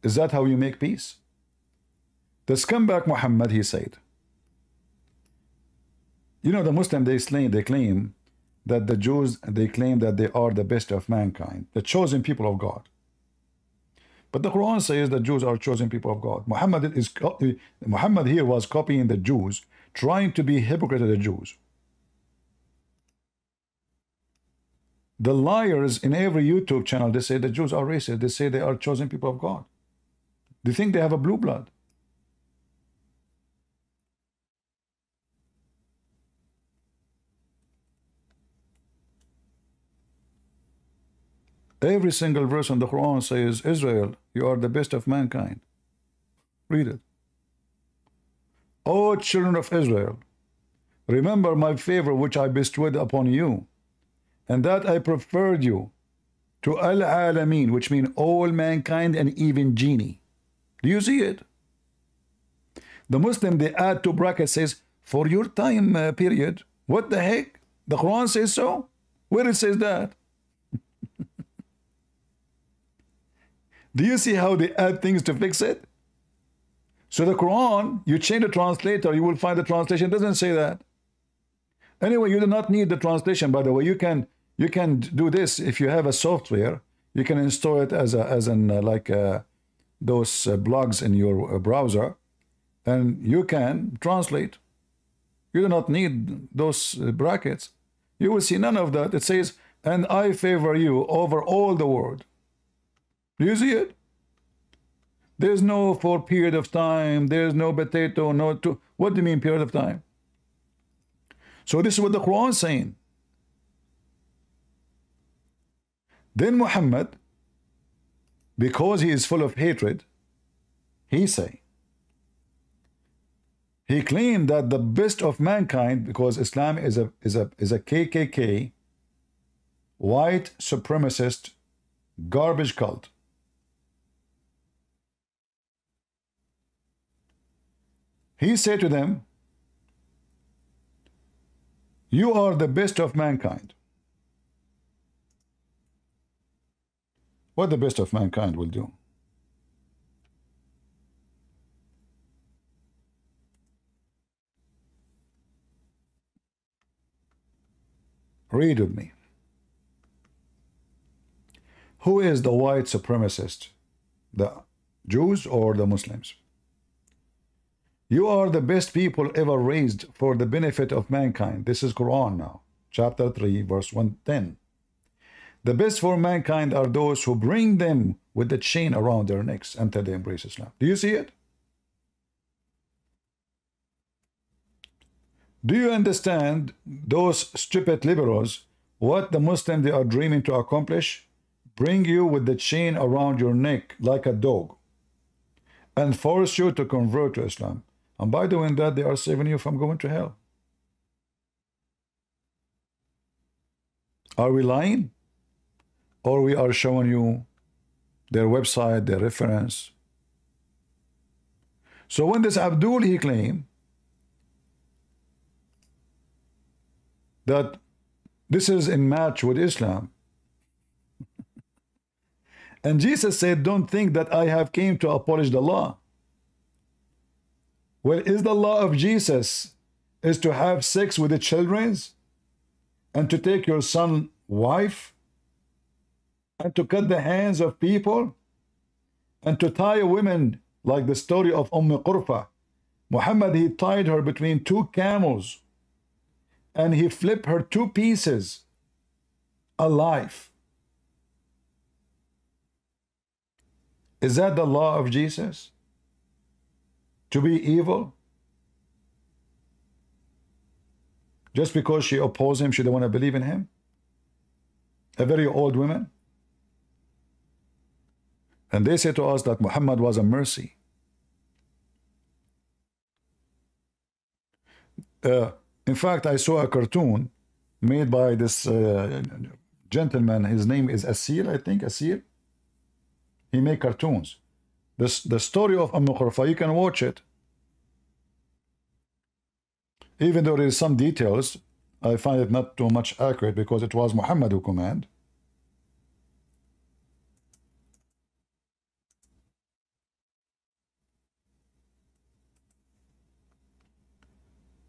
Is that how you make peace? The scumbag Muhammad, he said. You know, the Muslim, they claim that the Jews, they claim that they are the best of mankind, the chosen people of God. But the Quran says that Jews are chosen people of God. Muhammad here was copying the Jews, trying to be hypocrite of the Jews. The liars in every YouTube channel, they say the Jews are racist. They say they are chosen people of God. They think they have a blue blood. Every single verse in the Quran says, Israel, you are the best of mankind. Read it. O children of Israel, remember my favor which I bestowed upon you, and that I preferred you to al-alamin, which means all mankind and even genie. Do you see it? The Muslim, they add two brackets, says, for your time period. What the heck? The Quran says so? Where it says that? Do you see how they add things to fix it? So the Quran, you change the translator, you will find the translation doesn't say that. Anyway, you do not need the translation, by the way. You can do this if you have a software. You can install it as those blogs in your browser, and you can translate. You do not need those brackets. You will see none of that. It says, and I favor you over all the world. Do you see it? There's no for period of time. There's no potato, no to. What do you mean period of time? So this is what the Quran is saying. Then Muhammad, because he is full of hatred, he claimed that the best of mankind, because Islam is a KKK, white supremacist garbage cult. He said to them, you are the best of mankind. What the best of mankind will do? Read with me. Who is the white supremacist? The Jews or the Muslims? You are the best people ever raised for the benefit of mankind. This is Quran now, chapter 3, verse 110. The best for mankind are those who bring them with the chain around their necks until they embrace Islam. Do you see it? Do you understand those stupid liberals, what the Muslims they are dreaming to accomplish? Bring you with the chain around your neck like a dog and force you to convert to Islam. And by doing that, they are saving you from going to hell. Are we lying? Or we are showing you their website, their reference? So when this Abdul, he claimed that this is in match with Islam. And Jesus said, don't think that I have came to abolish the law. Well, is the law of Jesus is to have sex with the children and to take your son's wife and to cut the hands of people and to tie women like the story of Qurfa. Muhammad, he tied her between two camels and he flipped her two pieces alive. Is that the law of Jesus? To be evil? Just because she opposed him, she don't want to believe in him? A very old woman? And they say to us that Muhammad was a mercy. In fact, I saw a cartoon made by this gentleman. His name is Asir, I think, Asir. He made cartoons. The story of 𝐬𝐢𝐬𝐿, you can watch it. Even though there is some details, I find it not too much accurate because it was Muhammad who commanded.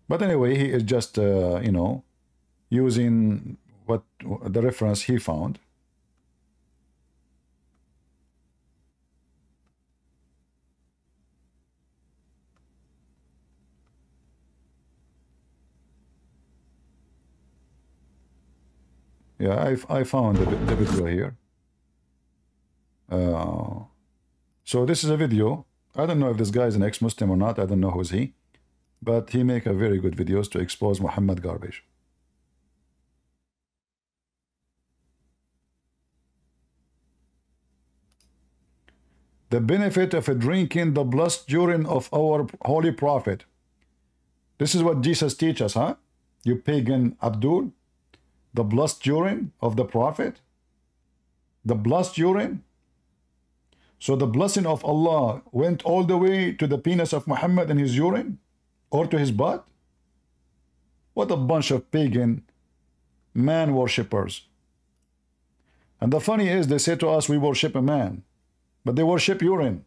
But anyway, he is just, you know, using what the reference he found. Yeah, I found the video here. So this is a video. I don't know if this guy is an ex-Muslim or not. I don't know who's he. But he make a very good videos to expose Muhammad garbage. The benefit of drinking the blessed urine of our holy prophet. This is what Jesus teaches, huh? You pagan Abdul. The blessed urine of the prophet. The blessed urine. So the blessing of Allah went all the way to the penis of Muhammad and his urine? Or to his butt? What a bunch of pagan man worshippers. And the funny is, they say to us, we worship a man, but they worship urine.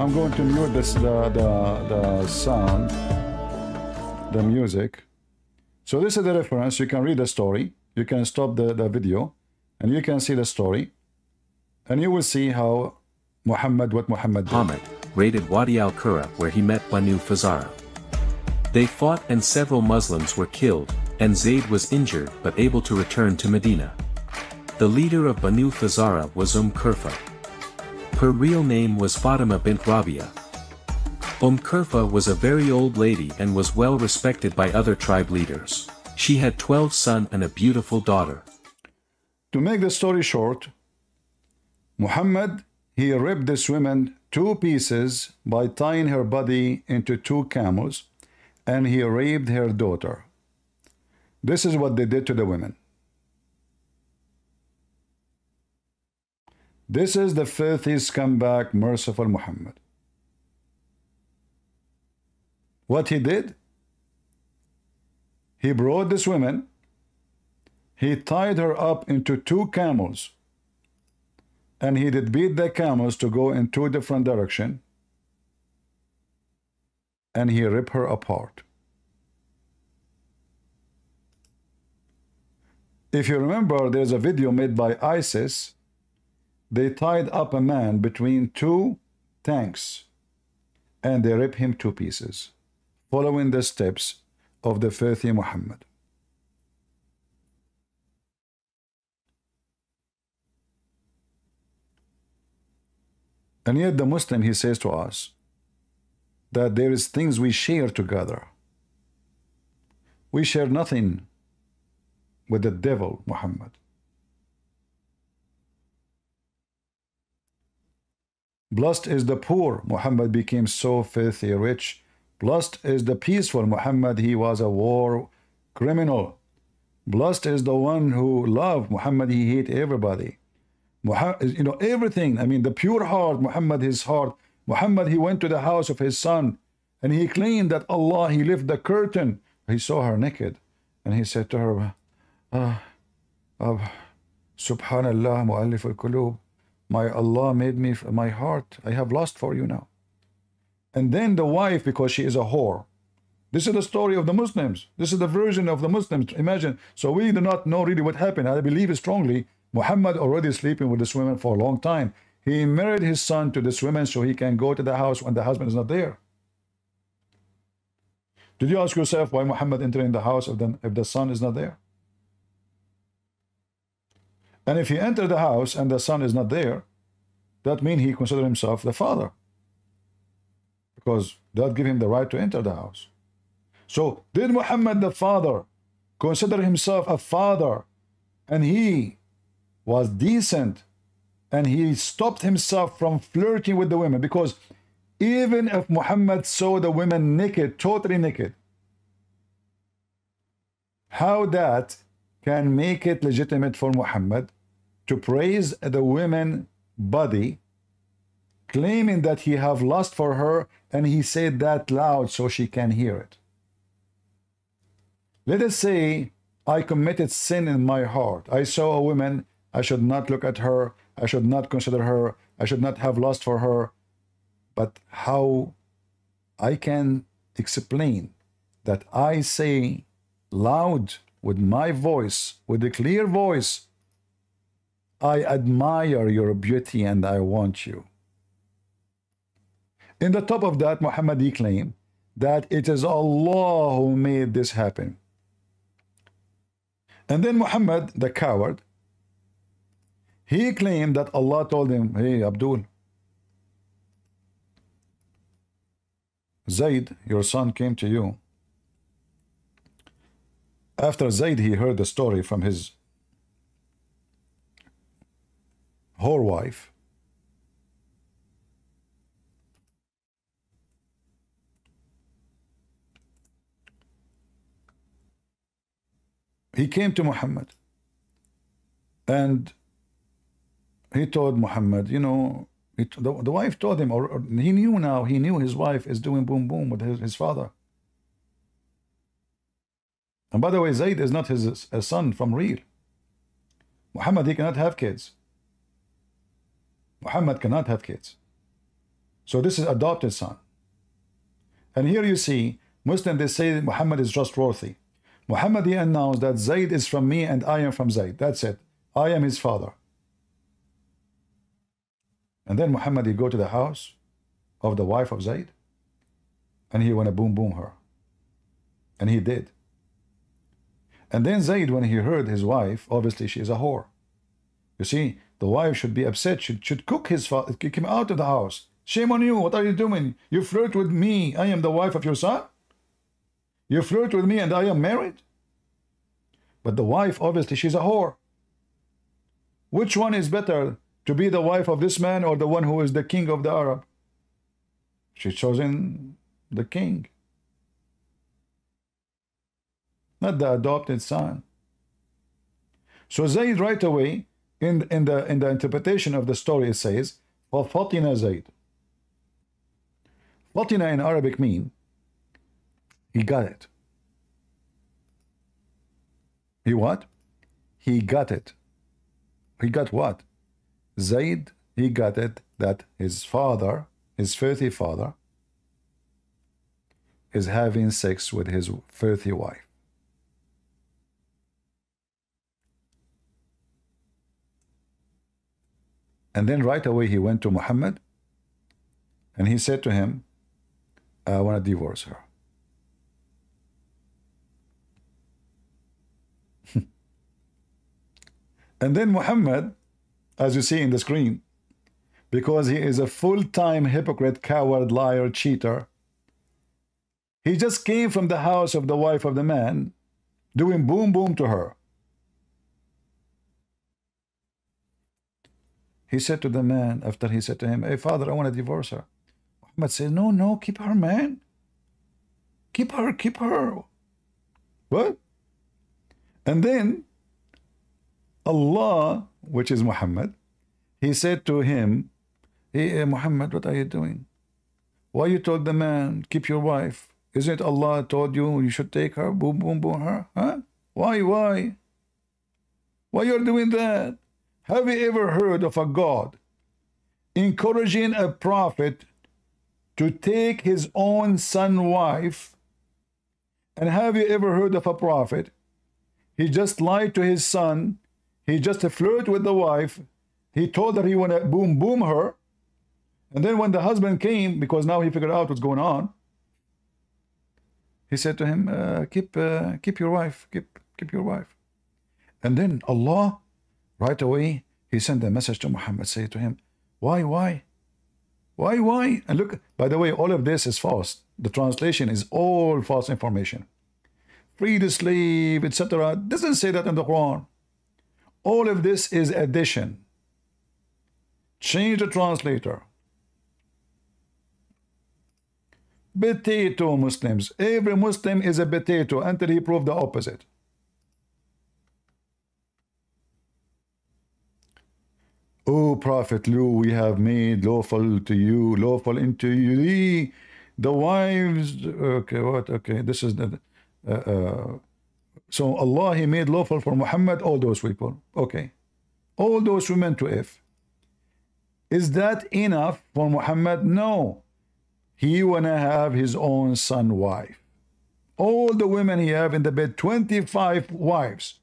I'm going to mute this, the sound, the music. So this is the reference. You can read the story. You can stop the video and you can see the story and you will see how what Muhammad did. Muhammad raided Wadi al-Qura where he met Banu Fazara. They fought and several Muslims were killed, and Zayd was injured but able to return to Medina. The leader of Banu Fazara was 𝐬𝐢𝐬𝐿. Her real name was Fatima bint Rabia. 𝐬𝐢𝐬𝐿 was a very old lady and was well respected by other tribe leaders. She had 12 sons and a beautiful daughter. To make the story short, Muhammad, he ripped this woman 2 pieces by tying her body into 2 camels, and he raped her daughter. This is what they did to the women. This is the filthy scumbag, merciful Muhammad. What he did? He brought this woman, he tied her up into 2 camels, and he did beat the camels to go in 2 different directions, and he ripped her apart. If you remember, there's a video made by ISIS. They tied up a man between 2 tanks, and they ripped him 2 pieces, following the steps of the filthy Muhammad. And yet the Muslim, he says to us that there is things we share together. We share nothing with the devil, Muhammad. Blessed is the poor. Muhammad became so filthy rich. Blessed is the peaceful. Muhammad, he was a war criminal. Blessed is the one who loved. Muhammad, he hated everybody. Muhammad, you know, everything. I mean, the pure heart, Muhammad, his heart. Muhammad, he went to the house of his son and he claimed that Allah, he lifted the curtain. He saw her naked and he said to her, Subhanallah, mu'allif al-qulub. My Allah made me, my heart, I have lost for you now. And then the wife, because she is a whore. This is the story of the Muslims. This is the version of the Muslims. Imagine. So we do not know really what happened. I believe strongly Muhammad already sleeping with this woman for a long time. He married his son to this woman so he can go to the house when the husband is not there. Did you ask yourself why Muhammad entering the house if the son is not there? And if he entered the house and the son is not there, that means he considers himself the father, because that gives him the right to enter the house. So did Muhammad the father consider himself a father, and he was decent, and he stopped himself from flirting with the women, because even if Muhammad saw the women naked, totally naked, how that can make it legitimate for Muhammad to praise the women body, claiming that he have lust for her, and he said that loud so she can hear it. Let us say I committed sin in my heart. I saw a woman, I should not look at her, I should not consider her, I should not have lust for her. But how I can explain that I say loud with my voice, with a clear voice, I admire your beauty and I want you. In the top of that, Muhammad claimed that it is Allah who made this happen. And then Muhammad, the coward, he claimed that Allah told him, hey, Abdul, Zayd, your son, came to you. After Zayd, he heard the story from his whore wife. He came to Muhammad and he told Muhammad, you know, the wife told him, or he knew now, he knew his wife is doing boom boom with his father. And by the way, Zayd is not his son from real. Muhammad, he cannot have kids. Muhammad cannot have kids. So this is adopted son. And here you see, Muslims, they say Muhammad is trustworthy. Muhammad, he announced that Zayd is from me and I am from Zayd. That's it. I am his father. And then Muhammad, he go to the house of the wife of Zayd and he want to boom boom her. And he did. And then Zayd, when he heard his wife, obviously she is a whore. You see, the wife should be upset, should cook his father, kick him out of the house. Shame on you, what are you doing? You flirt with me, I am the wife of your son? You flirt with me and I am married? But the wife, obviously, she's a whore. Which one is better, to be the wife of this man or the one who is the king of the Arab? She's chosen the king, not the adopted son. So Zayd right away, in the interpretation of the story, it says, فَفَطِنَ Zayd. Fatina in Arabic mean he got it. He what? He got it. He got what? Zayd, he got it that his father, his filthy father, is having sex with his filthy wife. And then right away he went to Muhammad and he said to him, I want to divorce her. And then Muhammad, as you see in the screen, because he is a full-time hypocrite, coward, liar, cheater, he just came from the house of the wife of the man, doing boom boom to her. He said to the man, after he said to him, hey father, I want to divorce her. Muhammad said, no, no, keep her, man. Keep her, keep her. What? And then Allah, which is Muhammad, he said to him, hey Muhammad, what are you doing? Why you told the man, keep your wife? Isn't Allah told you should take her, boom, boom, boom her? Huh? Why? Why you're doing that? Have you ever heard of a God encouraging a prophet to take his own son's wife? And have you ever heard of a prophet? He just lied to his son. He just flirted with the wife. He told her he want to boom boom her. And then when the husband came, because now he figured out what's going on, he said to him, keep your wife, keep your wife. And then Allah, right away, he sent a message to Muhammad, say to him, why? And look, by the way, all of this is false. The translation is all false information. Free the slave, etc. Doesn't say that in the Quran. All of this is addition. Change the translator. Potato Muslims. Every Muslim is a potato until he proved the opposite. O Prophet, lo, we have made lawful to you, lawful into you, the wives. Okay, what? Okay, this is the. So Allah, He made lawful for Muhammad all those people. Okay, all those women to if. Is that enough for Muhammad? No. He wanna have his own son wife. All the women he have in the bed, 25 wives,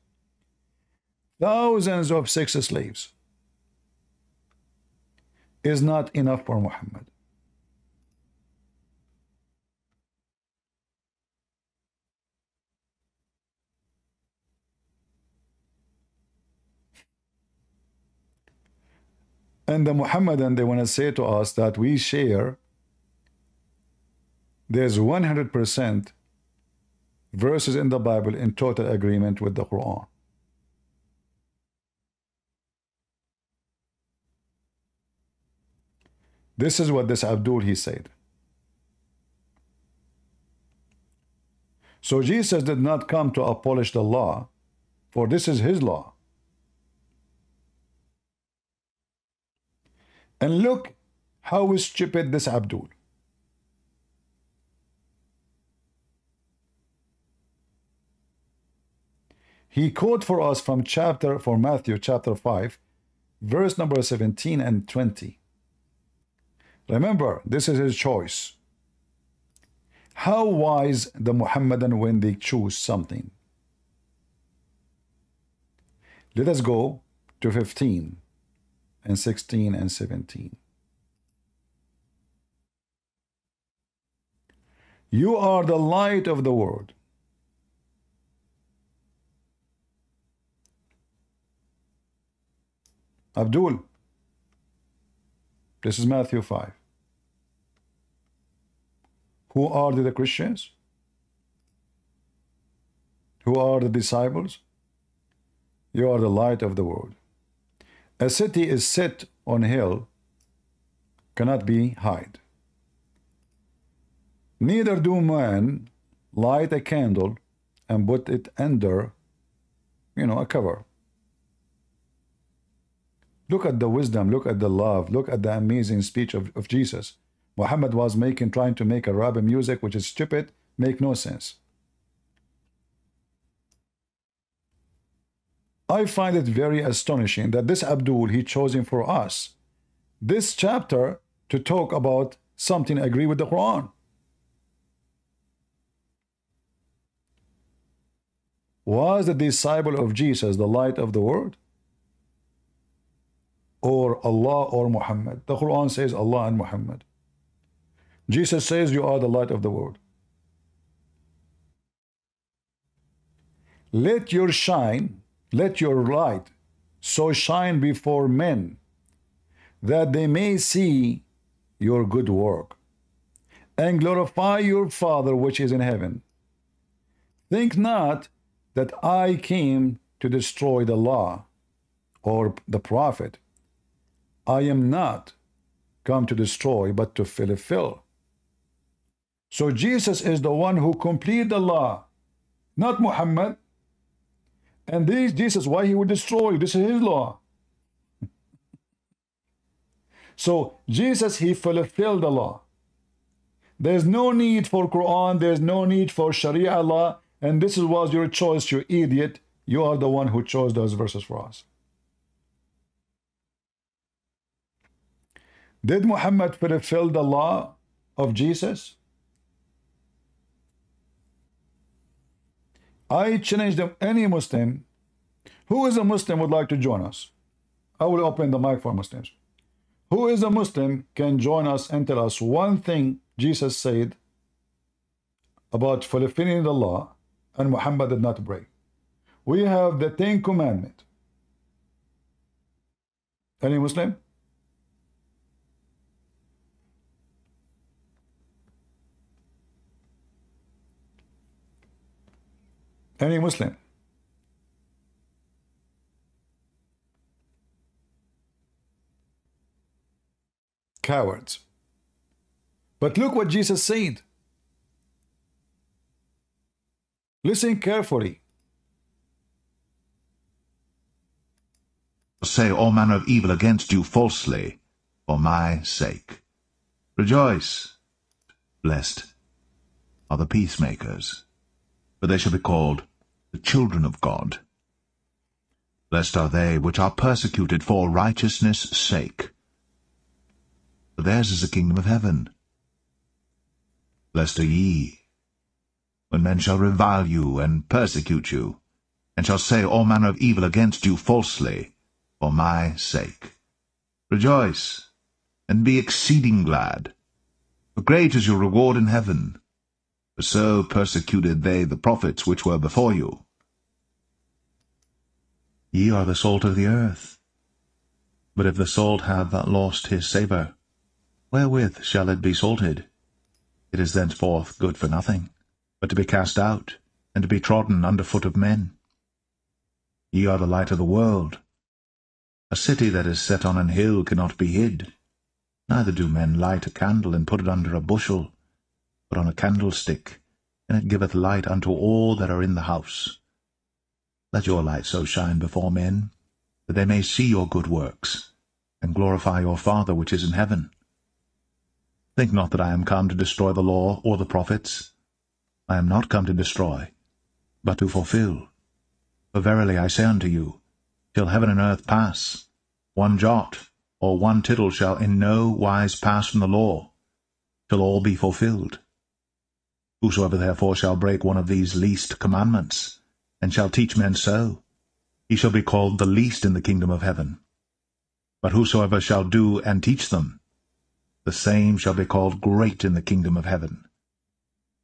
thousands of sex slaves, is not enough for Muhammad. And the Muhammadan, they want to say to us that we share, there's 100% verses in the Bible in total agreement with the Quran. This is what this Abdul, he said. So Jesus did not come to abolish the law, for this is his law. And look how stupid this Abdul. He quote for us from Matthew chapter 5, verse number 17 and 20. Remember, this is his choice. How wise the Muhammadan when they choose something. Let us go to 15 and 16 and 17. You are the light of the world. Abdul, this is Matthew 5. Who are the Christians? Who are the disciples? You are the light of the world. A city is set on a hill, cannot be hid. Neither do men light a candle and put it under, a cover. Look at the wisdom, look at the love, look at the amazing speech of Jesus. Muhammad was trying to make a Arabic music, which is stupid, make no sense. I find it very astonishing that this Abdul, he chosen for us this chapter to talk about something agree with the Quran. Was the disciple of Jesus the light of the world? Or Allah or Muhammad? The Quran says Allah and Muhammad. Jesus says you are the light of the world. Let your light so shine before men that they may see your good work and glorify your Father which is in heaven. Think not that I came to destroy the law or the prophet. I am not come to destroy, but to fulfill. So Jesus is the one who completed the law, not Muhammad. And Jesus, why he would destroy? This is his law. So Jesus, he fulfilled the law. There's no need for Quran, there's no need for Sharia law, and this was your choice, you idiot. You are the one who chose those verses for us. Did Muhammad fulfill the law of Jesus? I challenge them, any Muslim. Who is a Muslim would like to join us? I will open the mic for Muslims. Who is a Muslim can join us and tell us one thing Jesus said about fulfilling the law and Muhammad did not break. We have the 10 commandments. Any Muslim? Any Muslim? Cowards. But look what Jesus said. Listen carefully. Say all manner of evil against you falsely, for my sake. Rejoice. Blessed are the peacemakers, for they shall be called the children of God. Blessed are they which are persecuted for righteousness' sake, for theirs is the kingdom of heaven. Blessed are ye, when men shall revile you and persecute you, and shall say all manner of evil against you falsely, for my sake. Rejoice, and be exceeding glad, for great is your reward in heaven. For so persecuted they the prophets which were before you. Ye are the salt of the earth. But if the salt have lost his savour, wherewith shall it be salted? It is thenceforth good for nothing, but to be cast out, and to be trodden under foot of men. Ye are the light of the world. A city that is set on an hill cannot be hid. Neither do men light a candle and put it under a bushel, but on a candlestick, and it giveth light unto all that are in the house. Let your light so shine before men, that they may see your good works, and glorify your Father which is in heaven. Think not that I am come to destroy the law or the prophets. I am not come to destroy, but to fulfill. For verily I say unto you, till heaven and earth pass, one jot or one tittle shall in no wise pass from the law, till all be fulfilled. Whosoever therefore shall break one of these least commandments, and shall teach men so, he shall be called the least in the kingdom of heaven. But whosoever shall do and teach them, the same shall be called great in the kingdom of heaven.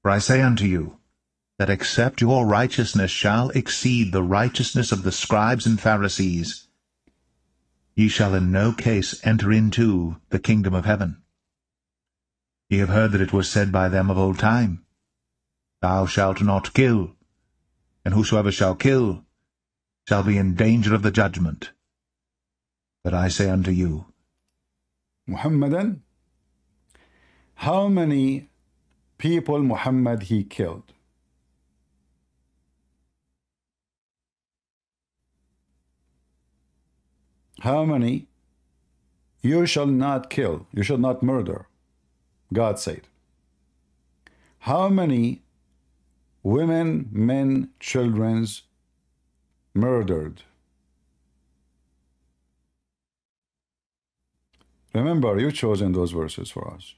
For I say unto you, that except your righteousness shall exceed the righteousness of the scribes and Pharisees, ye shall in no case enter into the kingdom of heaven. Ye have heard that it was said by them of old time, Thou shalt not kill, and whosoever shall kill shall be in danger of the judgment. But I say unto you, Muhammadan, how many people Muhammad he killed? How many? You shall not kill, you shall not murder, God said. How many women, men, children's murdered? Remember, you chosen those verses for us.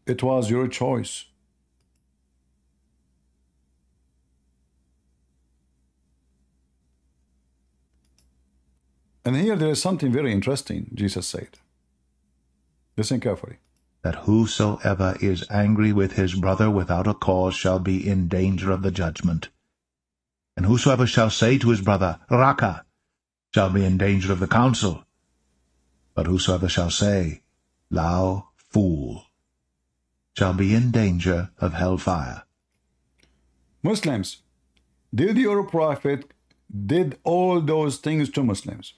It was your choice. And here there is something very interesting, Jesus said. Listen carefully. that whosoever is angry with his brother without a cause shall be in danger of the judgment. And whosoever shall say to his brother, Raka, shall be in danger of the council. But whosoever shall say, Thou fool, shall be in danger of hellfire. Muslims, did your prophet did all those things to Muslims?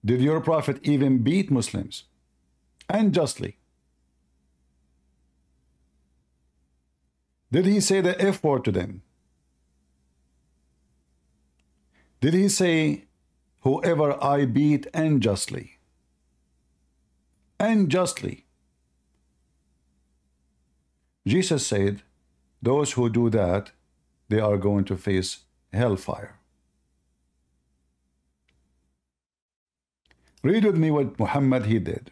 Did your prophet even beat Muslims? And justly. Did he say the F word to them? Did he say, whoever I beat unjustly? Unjustly. Jesus said, those who do that, they are going to face hellfire. Read with me what Muhammad he did.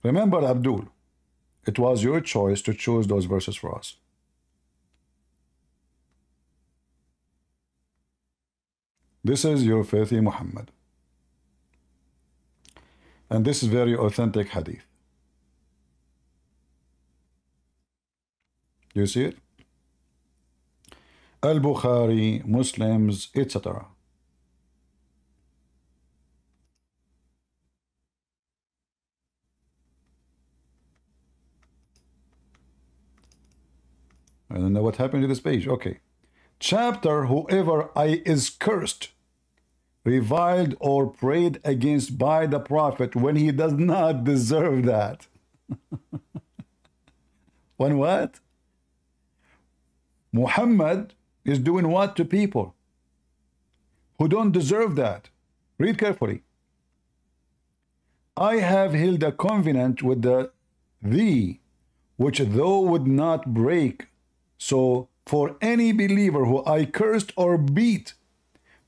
Remember, Abdul, it was your choice to choose those verses for us. This is your filthy Muhammad. And this is very authentic hadith. You see it? Al-Bukhari, Muslims, etc. I don't know what happened to this page. Okay. Chapter, whoever is cursed, reviled, or prayed against by the prophet when he does not deserve that. When what? Muhammad is doing what to people who don't deserve that? Read carefully. I have held a covenant with thee, which thou would not break. So for any believer who I cursed or beat,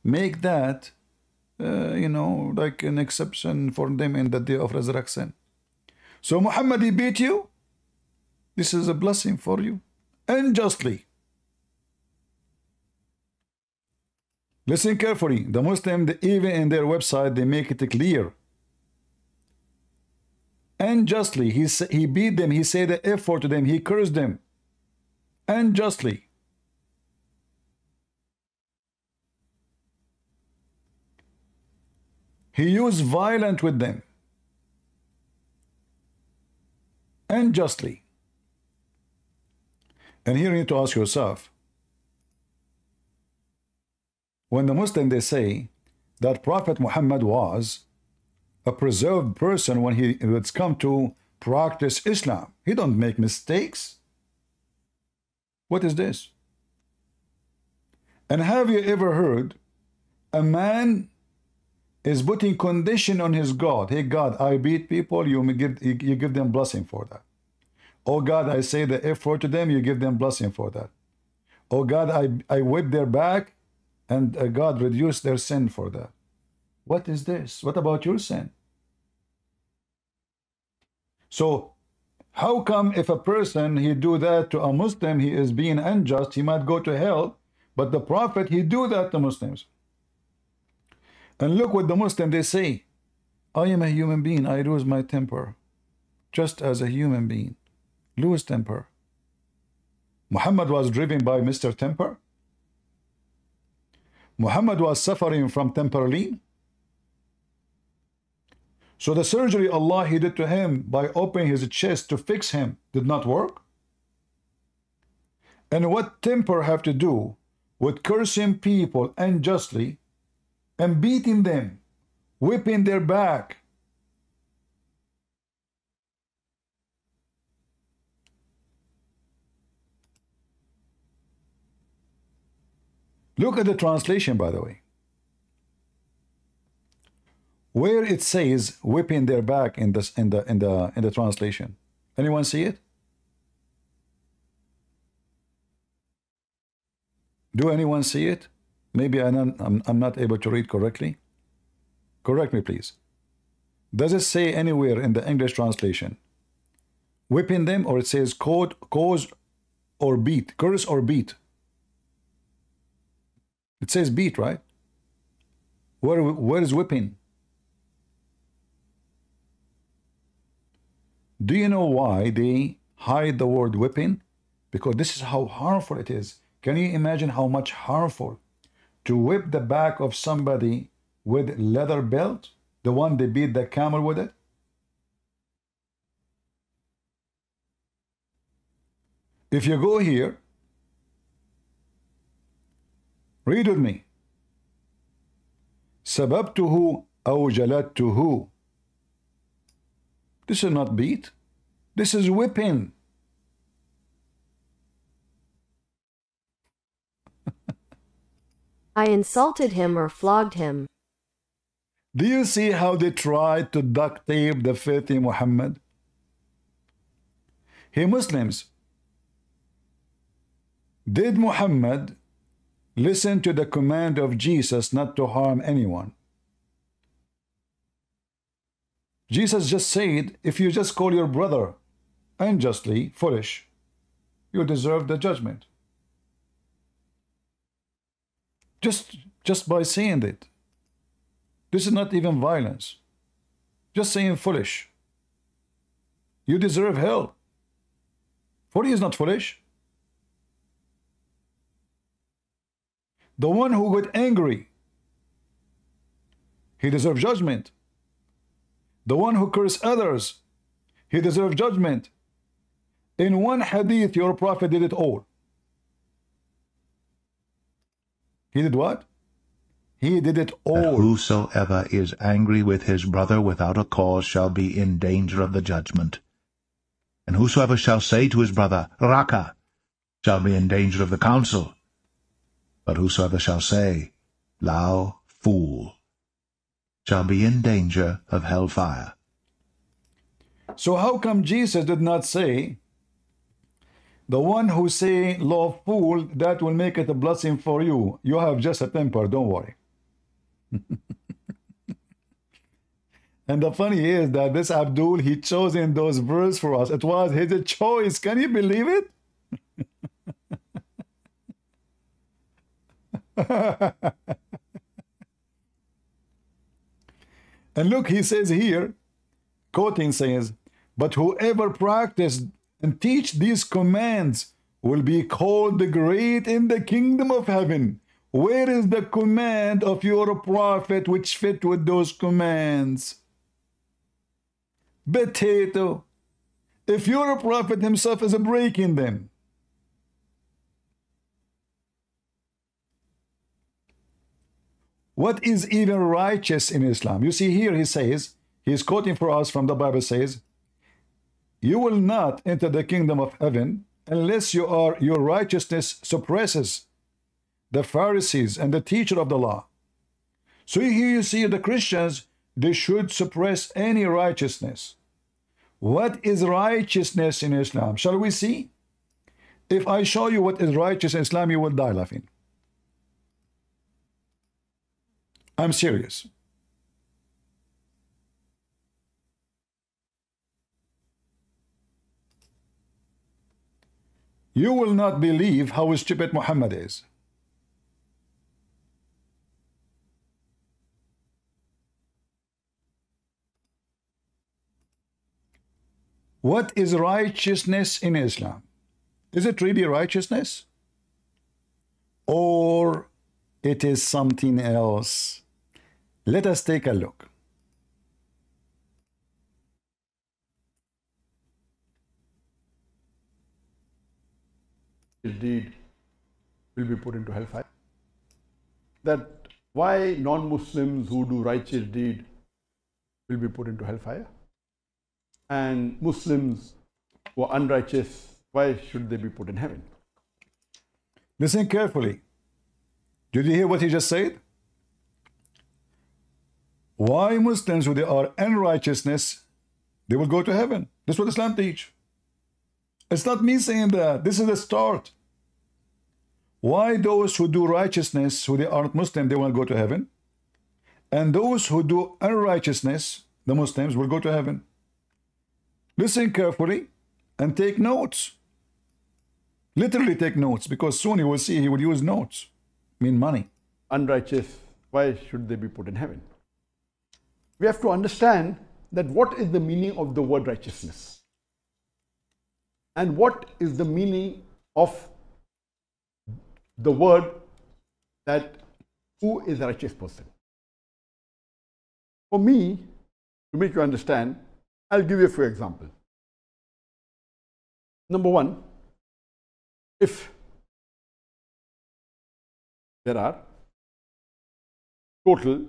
make that, you know, like an exception for them in the day of resurrection. So Muhammad, he beat you. This is a blessing for you, unjustly. Listen carefully. The Muslim, even in their website, they make it clear. Unjustly, he beat them. He said the F word to them. He cursed them. Unjustly. He used violence with them. Unjustly. And here you need to ask yourself, when the Muslim, they say that Prophet Muhammad was a preserved person when he would come to practice Islam. He don't make mistakes. What is this? And have you ever heard a man is putting condition on his God? Hey God, I beat people, you give them blessing for that. Oh God, I say the F word to them, you give them blessing for that. Oh God, I whip their back, and God reduce their sin for that. What is this? What about your sin? So how come if a person he do that to a Muslim, he is being unjust, he might go to hell, but the Prophet, he do that to Muslims? And look what the Muslim, they say, I am a human being, I lose my temper, just as a human being. Lose temper. Muhammad was driven by Mr. Temper. Muhammad was suffering from temperline. So the surgery Allah he did to him by opening his chest to fix him did not work. And what temper have to do with cursing people unjustly and beating them, whipping their back? Look at the translation, by the way, where it says whipping their back in the translation. Anyone see it? Do anyone see it? Maybe I'm not able to read correctly. Correct me, please. Does it say anywhere in the English translation whipping them, or it says cause or beat, curse or beat? It says beat, right? Where is whipping? Do you know why they hide the word whipping? Because this is how harmful it is. Can you imagine how much harmful to whip the back of somebody with leather belt, the one they beat the camel with it? If you go here, read with me. سببته أو جلدته. This is not beat. This is whipping. I insulted him or flogged him. Do you see how they tried to duct tape the filthy Muhammad? Hey Muslims, did Muhammad listen to the command of Jesus not to harm anyone? Jesus just said, if you just call your brother unjustly foolish, you deserve the judgment. Just by saying it. This is not even violence. Just saying foolish. You deserve hell. For he is not foolish. The one who got angry, he deserves judgment. The one who cursed others, he deserves judgment. In one hadith, your prophet did it all. He did what? He did it That all. whosoever is angry with his brother without a cause shall be in danger of the judgment. And whosoever shall say to his brother, Raka, shall be in danger of the council. But whosoever shall say, Thou fool, shall be in danger of hellfire. So how come Jesus did not say, the one who say, love fool, that will make it a blessing for you. You have just a temper, don't worry. And the funny is that this Abdul, he chose in those verses for us. It was his choice. Can you believe it? And look, he says here, quoting says, but whoever practice and teach these commands will be called the great in the kingdom of heaven. Where is the command of your prophet which fit with those commands? Potato. If your prophet himself is breaking them. What is even righteous in Islam? You see here he says, he's quoting for us from the Bible says, you will not enter the kingdom of heaven unless your righteousness suppresses the Pharisees and the teacher of the law. So here you see the Christians, they should suppress any righteousness. What is righteousness in Islam? Shall we see? If I show you what is righteous in Islam, you will die laughing. I'm serious. You will not believe how stupid Muhammad is. What is righteousness in Islam? Is it really righteousness? Or it is something else? Let us take a look. His deed will be put into hellfire. That why non-Muslims who do righteous deed will be put into hellfire, and Muslims who are unrighteous, why should they be put in heaven? Listen carefully. Did you hear what he just said? Why Muslims who they are unrighteousness, they will go to heaven. That's what Islam teach. It's not me saying that. This is the start. Why those who do righteousness, who they aren't Muslim, they will go to heaven? And those who do unrighteousness, the Muslims, will go to heaven. Listen carefully and take notes. Literally take notes, because soon you will see he will use notes. Mean money. Unrighteous, why should they be put in heaven? We have to understand that what is the meaning of the word righteousness? And what is the meaning of the word that who is a righteous person? For me, to make you understand, I'll give you a few examples. Number one, if there are total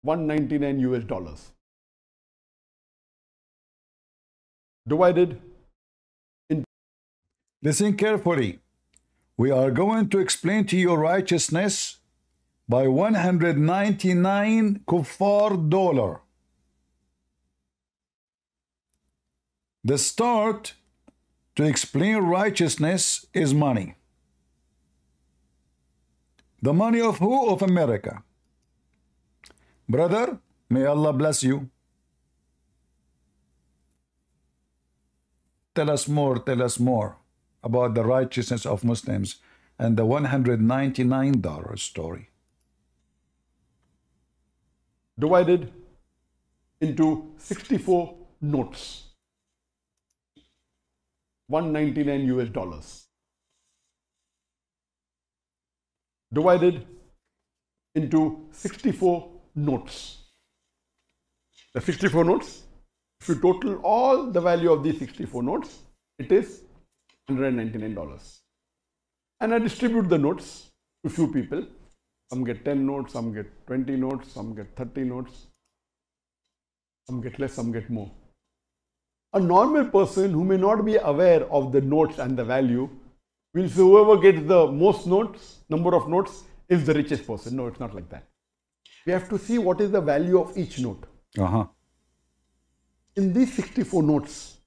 $199 divided in. Listen carefully. We are going to explain to you righteousness by 199 kuffar dollar. The start to explain righteousness is money. The money of who? Of America. Brother, may Allah bless you. Tell us more about the righteousness of Muslims and the $199 story. Divided into 64 notes. $199. Divided into 64 notes. The 64 notes, if you total all the value of these 64 notes, it is $199. And I distribute the notes to few people. Some get 10 notes, some get 20 notes, some get 30 notes, some get less, some get more. A normal person who may not be aware of the notes and the value will say whoever gets the most notes, number of notes, is the richest person. No, it's not like that. We have to see what is the value of each note. In these 64 notes,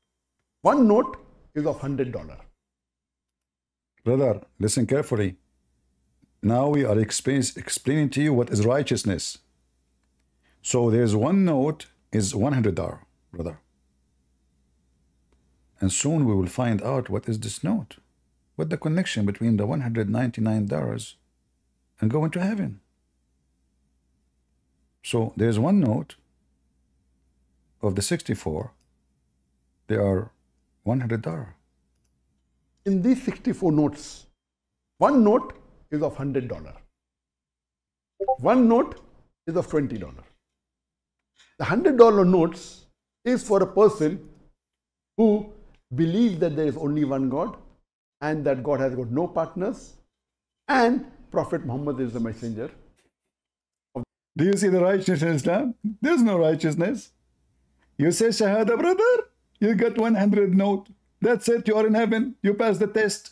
one note is of $100. Brother, listen carefully. Now we are explaining to you what is righteousness. So there's one note is $100, brother. And soon we will find out what is this note. What the connection between the $199 and going to heaven. So there's one note of the 64. They are $100. In these 64 notes, one note is of $100. One note is of $20. The $100 notes is for a person who believes that there is only one God and that God has got no partners and Prophet Muhammad is the messenger. Do you see the righteousness in Islam? There's no righteousness. You say Shahada, brother, you got 100 note. That's it, you are in heaven, you pass the test.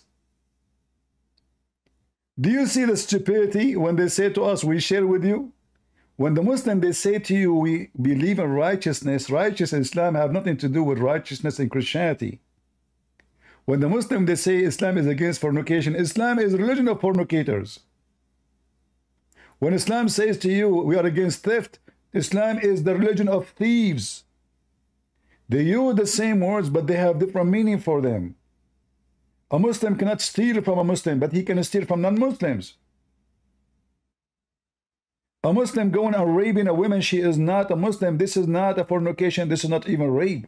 Do you see the stupidity when they say to us, we share with you? When the Muslim, they say to you, we believe in righteousness, righteous Islam have nothing to do with righteousness in Christianity. When the Muslim, they say Islam is against fornication, Islam is a religion of fornicators. When Islam says to you, we are against theft, Islam is the religion of thieves. They use the same words, but they have different meaning for them. A Muslim cannot steal from a Muslim, but he can steal from non-Muslims. A Muslim going and raping a woman, she is not a Muslim. This is not a fornication. This is not even rape.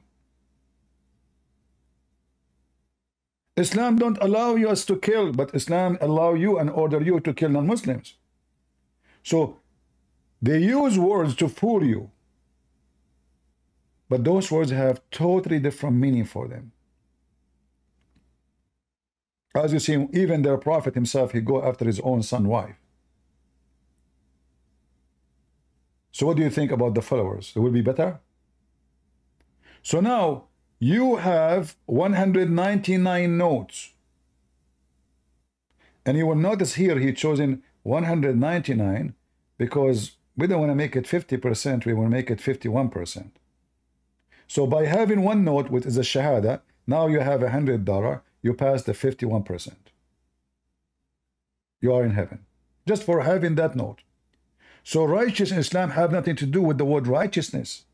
Islam don't allow us to kill, but Islam allow you and order you to kill non-Muslims. So they use words to fool you. But those words have totally different meaning for them. As you see, even their prophet himself, he go after his own son wife. So what do you think about the followers? They will be better? So now you have 199 notes. And you will notice here he chosen 199 because we don't want to make it 50%, we want to make it 51%. So by having one note, which is a Shahada, now you have $100, you pass the 51%. You are in heaven. Just for having that note. So righteous in Islam have nothing to do with the word righteousness.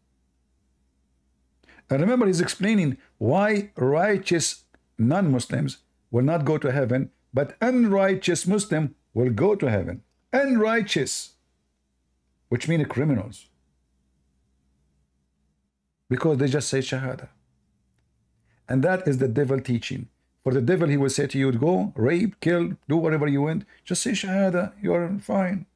And remember, he's explaining why righteous non-Muslims will not go to heaven, but unrighteous Muslim will go to heaven. Unrighteous, which means criminals. Because they just say Shahada. And that is the devil teaching. For the devil, he will say to you, go, rape, kill, do whatever you want. Just say Shahada, you are fine.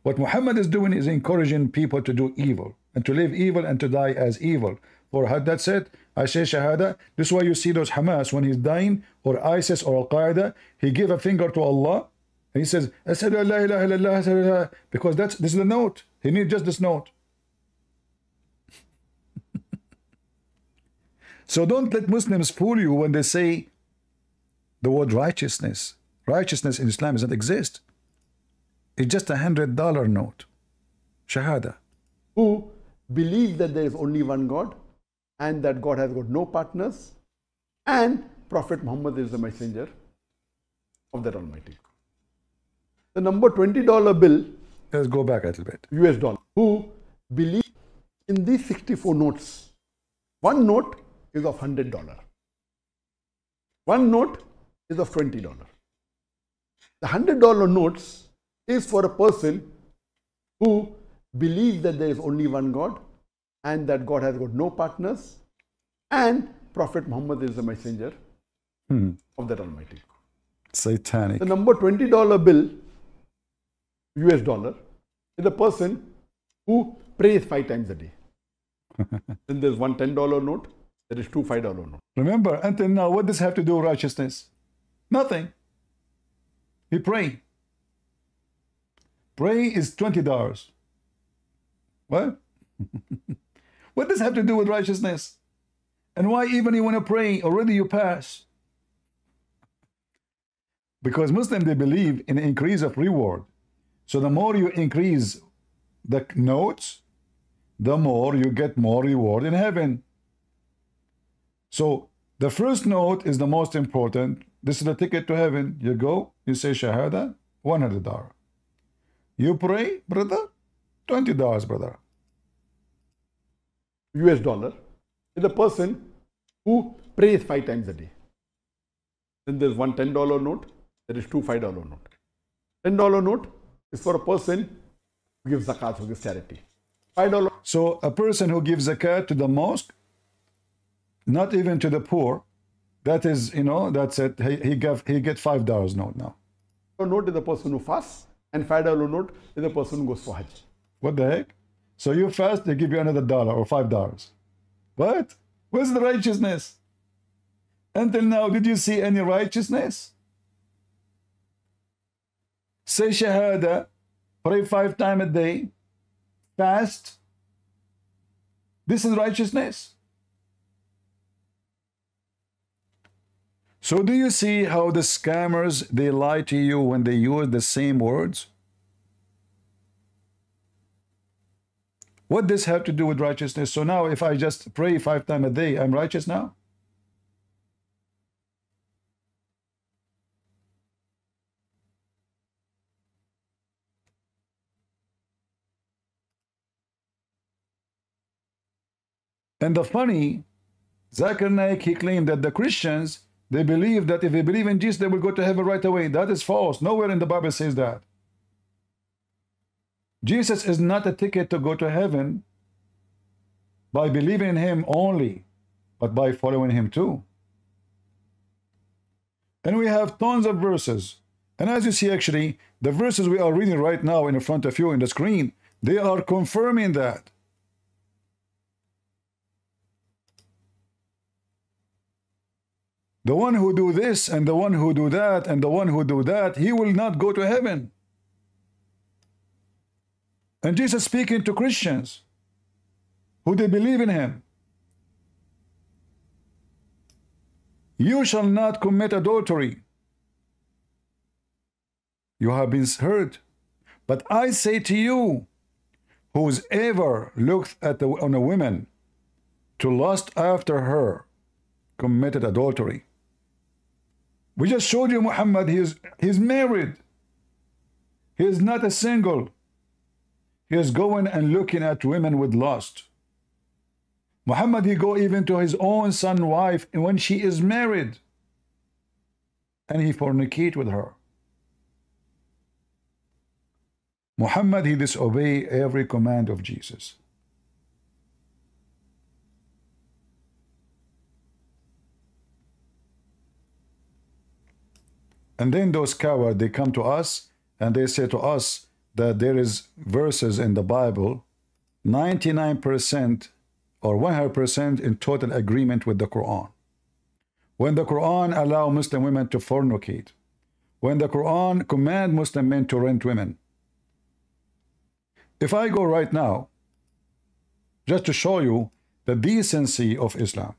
What Muhammad is doing is encouraging people to do evil, and to live evil and to die as evil. For that's it, I say Shahada. This is why you see those Hamas, when he's dying, or ISIS or Al-Qaeda, he give a finger to Allah, and he says, Ashhadu an la ilaha illallah, because this is the note. He needs just this note. So don't let Muslims fool you when they say the word righteousness. Righteousness in Islam doesn't exist. It's just $100 note. Shahada. Who believe that there is only one God and that God has got no partners and Prophet Muhammad is the messenger of that Almighty. The number $20 bill. Let's go back a little bit. US dollar. Who believe in these 64 notes. One note is of $100. One note is of $20. The $100 notes is for a person who believes that there is only one God and that God has got no partners and Prophet Muhammad is the messenger of that Almighty. Satanic. The number $20 bill, US dollar, is a person who prays 5 times a day. Then there's one $10 note, there is two $5 notes. Remember, until now, what does have to do with righteousness? Nothing. He pray. Pray is $20. What? What does it have to do with righteousness? And why even you want to pray? Already you pass. Because Muslims, they believe in increase of reward. So the more you increase the notes, the more you get more reward in heaven. So the first note is the most important. This is the ticket to heaven. You go, you say Shahada, $100. You pray, brother, $20, brother. US dollar is a person who prays 5 times a day. Then there's one $10 note, there is two $5 note. $10 note is for a person who gives zakat, who gives charity. $5. So a person who gives zakat to the mosque, not even to the poor, that is, you know, that's it. He get $5 note now. Note is the person who fasts, and $5 note is the person who goes for Hajj. What the heck? So you fast, they give you another $1 or $5. What? Where's the righteousness? Until now, did you see any righteousness? Say Shahada, pray 5 times a day, fast. This is righteousness. So do you see how the scammers, they lie to you when they use the same words? What does have to do with righteousness? So now if I just pray 5 times a day, I'm righteous now? And the funny, Zakir Naik, he claimed that the Christians, they believe that if they believe in Jesus, they will go to heaven right away. That is false. Nowhere in the Bible says that. Jesus is not a ticket to go to heaven by believing in him only, but by following him too. And we have tons of verses. And as you see, actually, the verses we are reading right now in front of you in the screen, they are confirming that. The one who do this and the one who do that and the one who do that, he will not go to heaven. And Jesus speaking to Christians who they believe in him. You shall not commit adultery. You have been heard. But I say to you, who's ever looked at on a woman to lust after her, committed adultery. We just showed you Muhammad, he's married. He is not a single. He is going and looking at women with lust. Muhammad, he go even to his own son's wife when she is married. And he fornicate with her. Muhammad, he disobey every command of Jesus. And then those cowards, they come to us and they say to us that there is verses in the Bible, 99% or 100% in total agreement with the Quran. When the Quran allow Muslim women to fornicate, when the Quran command Muslim men to rent women. If I go right now, just to show you the decency of Islam,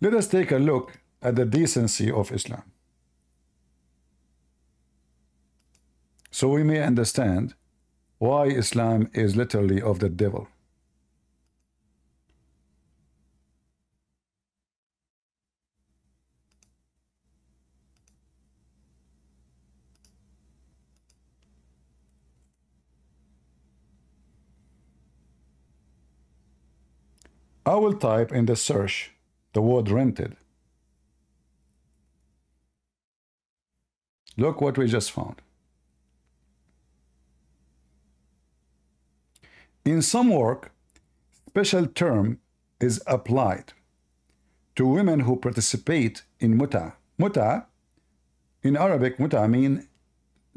let us take a look at the decency of Islam, so we may understand why Islam is literally of the devil. I will type in the search the word rented. Look what we just found. In some work, special term is applied to women who participate in muta. Muta, in Arabic, muta mean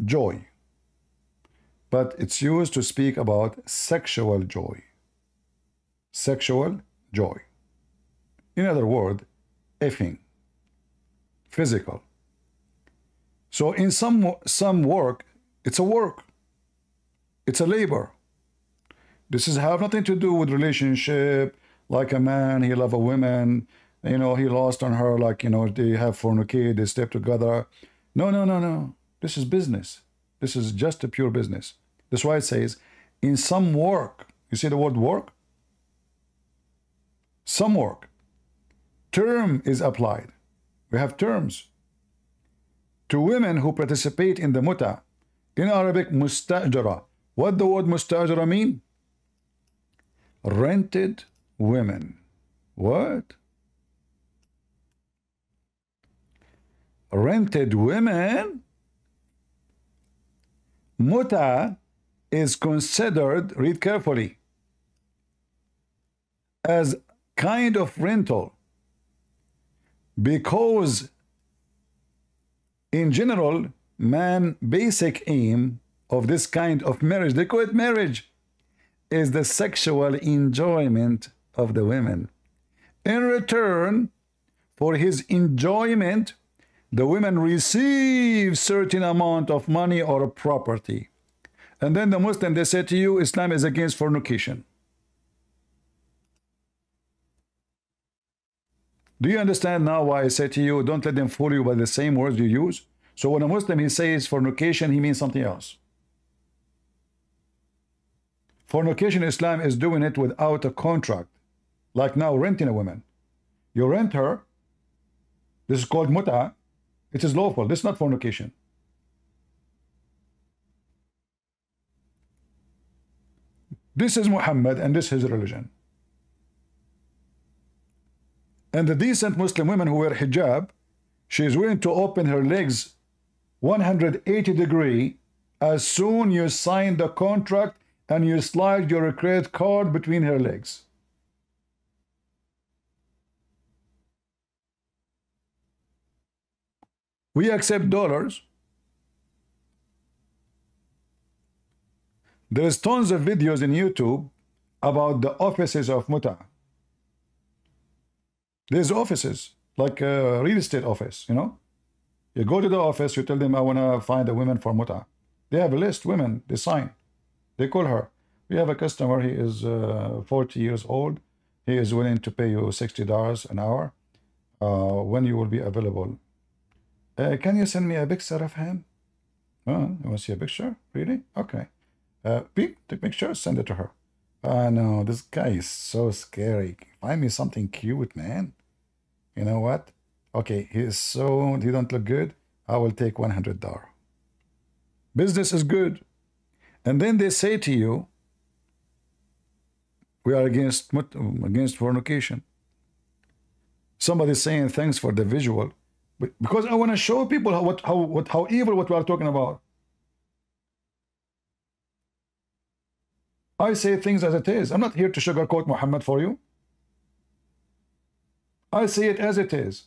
joy, but it's used to speak about sexual joy. Sexual joy. In other words, effing, physical. So in some work, it's a work. It's a labor. This is have nothing to do with relationship, like a man, he love a woman, you know, he lost on her, like, you know, they have fornicate, they step together. No, no, no, no. This is business. This is just a pure business. That's why it says, in some work. You see the word work? Some work. Term is applied. We have terms. To women who participate in the muta. In Arabic, mustajara. What the word mustajara mean? Rented women. What? Rented women? Muta is considered, read carefully, as kind of rental, because in general, man basic aim of this kind of marriage, they call it marriage, is the sexual enjoyment of the women. In return for his enjoyment, the women receive certain amount of money or property. And then the Muslim, they say to you, Islam is against fornication. Do you understand now why I say to you, don't let them fool you by the same words you use? So when a Muslim, he says fornication, he means something else. Fornication in Islam is doing it without a contract. Like now renting a woman. You rent her. This is called muta. It is lawful. This is not fornication. This is Muhammad and this is his religion. And the decent Muslim women who wear hijab, she is willing to open her legs 180 degrees as soon you sign the contract and you slide your credit card between her legs. We accept dollars. There's tons of videos in YouTube about the offices of muta. There's offices, like a real estate office, you know. You go to the office, you tell them, I want to find a woman for muta. They have a list, women, they sign. They call her. We have a customer, he is 40 years old. He is willing to pay you $60 an hour when you will be available. Can you send me a picture of him? You want to see a picture? Really? Okay. Take pictures, send it to her. No, this guy is so scary. Find me something cute, man. You know what? Okay, he don't look good. I will take $100. Business is good. And then they say to you, we are against fornication. Somebody's saying thanks for the visual. Because I want to show people how evil what we are talking about. I say things as it is. I'm not here to sugarcoat Muhammad for you. I say it as it is.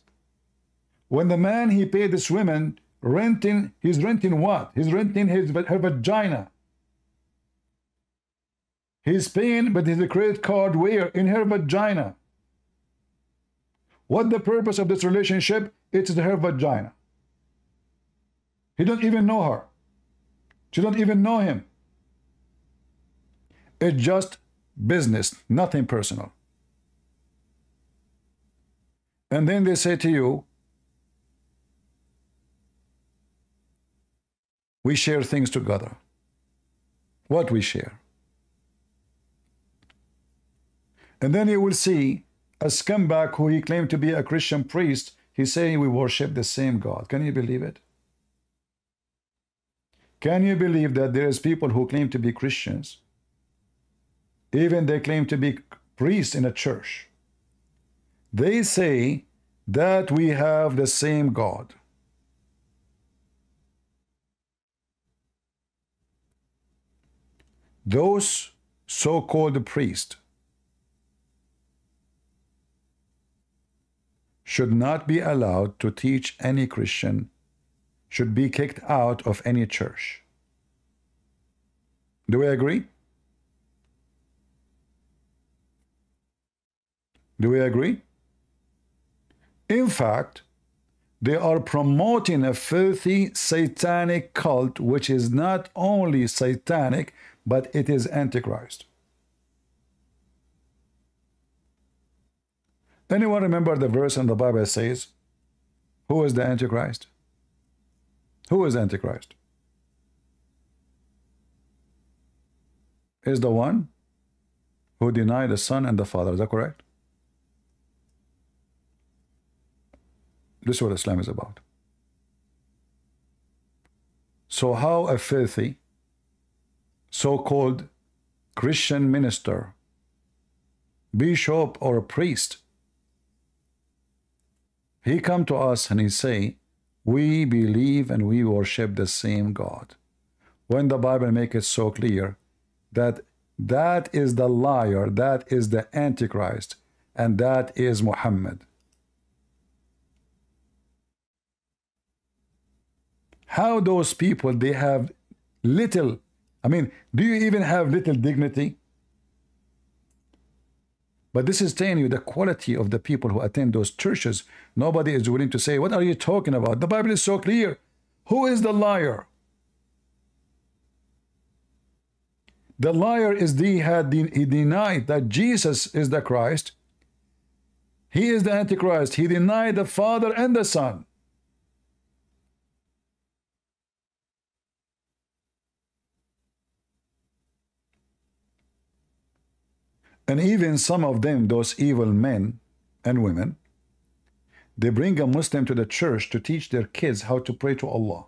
When the man, he paid this woman renting, he's renting what? He's renting her vagina. He's paying, but his credit card where? In her vagina. What the purpose of this relationship? It's her vagina. He don't even know her. She don't even know him. It's just business, nothing personal. And then they say to you, we share things together. What we share. And then you will see a scumbag who he claimed to be a Christian priest. He's saying we worship the same God. Can you believe it? Can you believe that there is people who claim to be Christians? Even they claim to be priests in a church. They say that we have the same God. Those so-called priests, should not be allowed to teach any Christian, should be kicked out of any church. Do we agree? Do we agree? In fact, they are promoting a filthy satanic cult which is not only satanic, but it is Antichrist. Anyone remember the verse in the Bible that says, who is the Antichrist? Who is Antichrist? Is the one who denied the Son and the Father. Is that correct? This is what Islam is about. So how a filthy so-called Christian minister, bishop or a priest, he come to us and he say, we believe and we worship the same God, when the Bible make it so clear that that is the liar, that is the Antichrist, and that is Muhammad. How those people, they have little, I mean, do you even have little dignity? But this is telling you the quality of the people who attend those churches. Nobody is willing to say, what are you talking about? The Bible is so clear. Who is the liar? The liar is he denied that Jesus is the Christ. He is the Antichrist. He denied the Father and the Son. And even some of them, those evil men and women, they bring a Muslim to the church to teach their kids how to pray to Allah.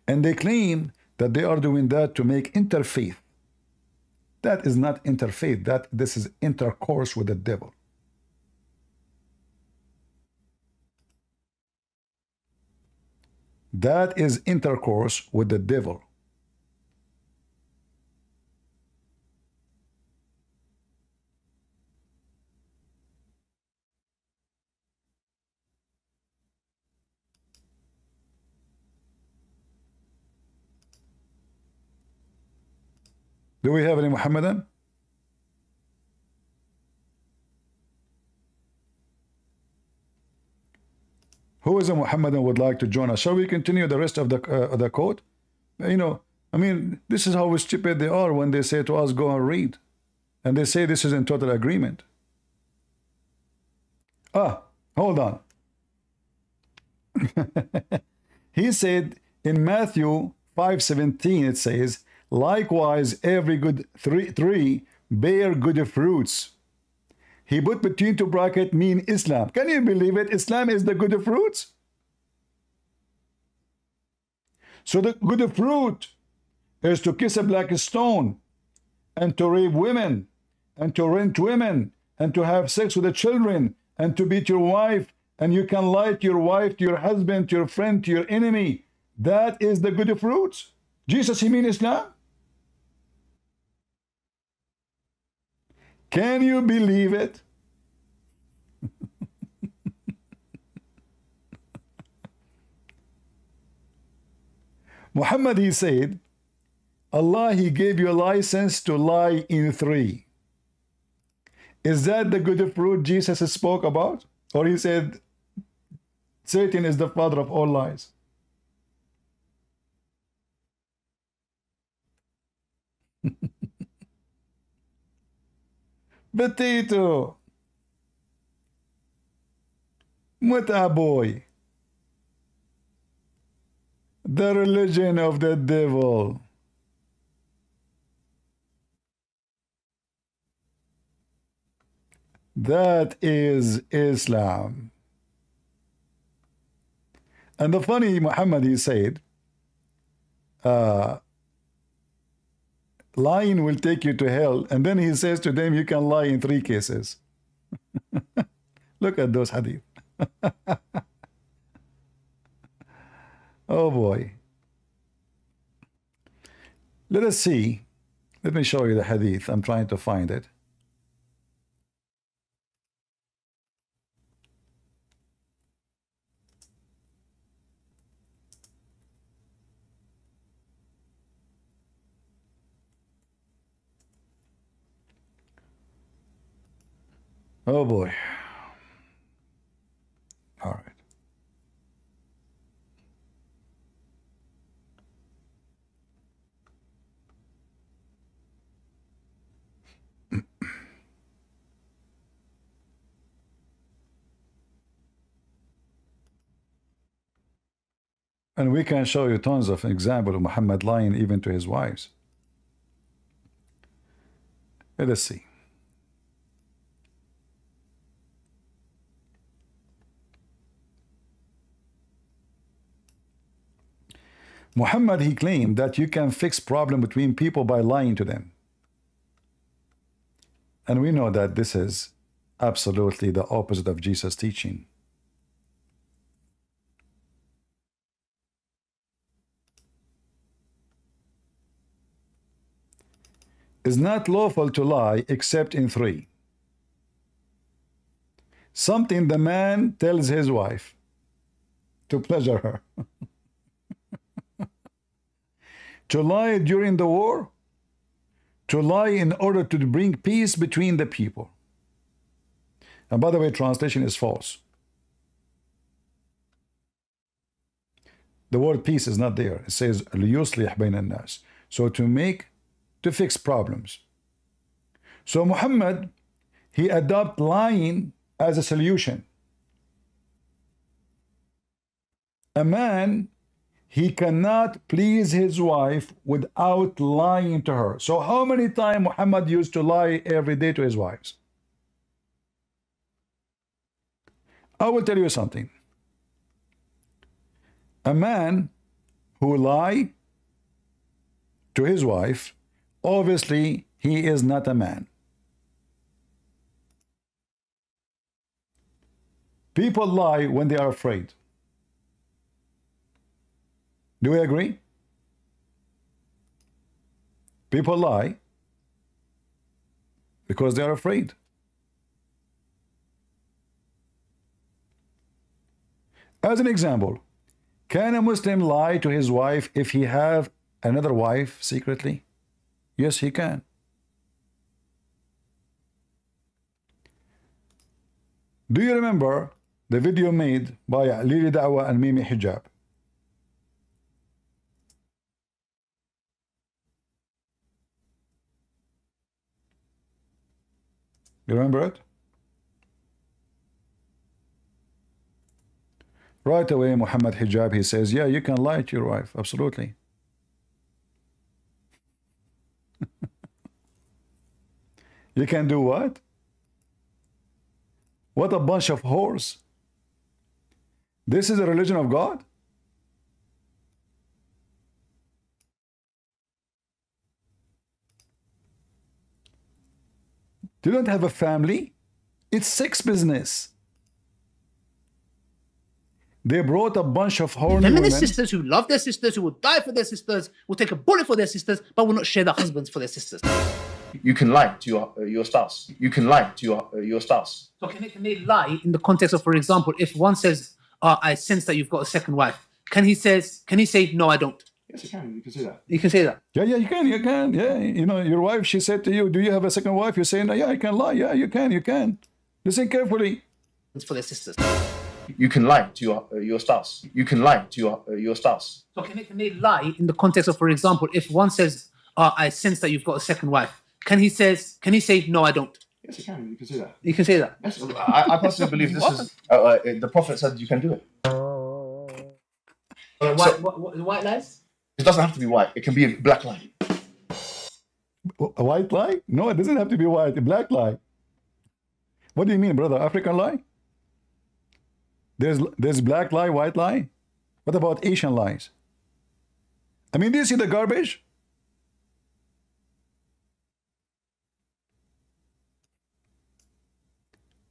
And they claim that they are doing that to make interfaith. That is not interfaith. This is intercourse with the devil. That is intercourse with the devil. Do we have any Muhammadan? Who is a Muhammadan would like to join us? Shall we continue the rest of the quote? You know, I mean, this is how stupid they are when they say to us, go and read. And they say this is in total agreement. Ah, hold on. He said in Matthew 5:17, it says, likewise, every good tree bear good fruits. He put between two brackets mean Islam. Can you believe it? Islam is the good fruits. So the good fruit is to kiss a black stone and to rape women and to rent women and to have sex with the children and to beat your wife, and you can lie to your wife, to your husband, to your friend, to your enemy. That is the good fruits. Jesus, he mean Islam? Can you believe it? Muhammad, he said, Allah, he gave you a license to lie in three. Is that the good fruit Jesus spoke about? Or he said, Satan is the father of all lies? Potato. Muta boy. The religion of the devil. That is Islam. And the funny Muhammad, he said, lying will take you to hell. And then he says to them, you can lie in three cases. Look at those hadith. Oh boy. Let us see. Let me show you the hadith. I'm trying to find it. Oh boy. All right. And we can show you tons of examples of Muhammad lying even to his wives. Let us see. Muhammad, he claimed that you can fix problem between people by lying to them. And we know that this is absolutely the opposite of Jesus' teaching. It's not lawful to lie except in three. Something the man tells his wife to pleasure her. To lie during the war. To lie in order to bring peace between the people. And by the way, translation is false. The word peace is not there. It says لِيُصْلِحْ بَيْنَ النَّاسِ. So to fix problems. So Muhammad, he adopted lying as a solution. A man, he cannot please his wife without lying to her. So how many times Muhammad used to lie every day to his wives? I will tell you something. A man who lies to his wife, obviously he is not a man. People lie when they are afraid. Do we agree? People lie because they are afraid. As an example, can a Muslim lie to his wife if he have another wife secretly? Yes, he can. Do you remember the video made by 𝐲𝐢𝐬𝐬 and 𝐵𝐸𝐻𝐵? You remember it? Right away, Muhammad Hijab, he says, yeah, you can lie to your wife. Absolutely. You can do what? What a bunch of whores. This is the religion of God? You don't have a family? It's sex business. They brought a bunch of horny Feminist women. sisters who love their sisters, who will die for their sisters, will take a bullet for their sisters, but will not share their husbands for their sisters. You can lie to your spouse. You can lie to your spouse. So can they lie in the context of, for example, if one says, I sense that you've got a second wife, can he say, no, I don't? Yes, you can. You can say that. You can say that. Yeah, you can. Yeah, you know, your wife, she said to you, do you have a second wife? You say, no, yeah, I can lie. Yeah, you can. Listen carefully. It's for their sisters. You can lie to your spouse. You can lie to your spouse. So can they lie in the context of, for example, if one says, I sense that you've got a second wife, can he say, no, I don't? Yes, you can. You can say that. You can say that. Yes, I personally believe this is the Prophet said you can do it. White lies? It doesn't have to be white. It can be a black lie. A white lie? No, it doesn't have to be white. A black lie. What do you mean, brother? African lie? There's black lie, white lie. What about Asian lies? I mean, do you see the garbage?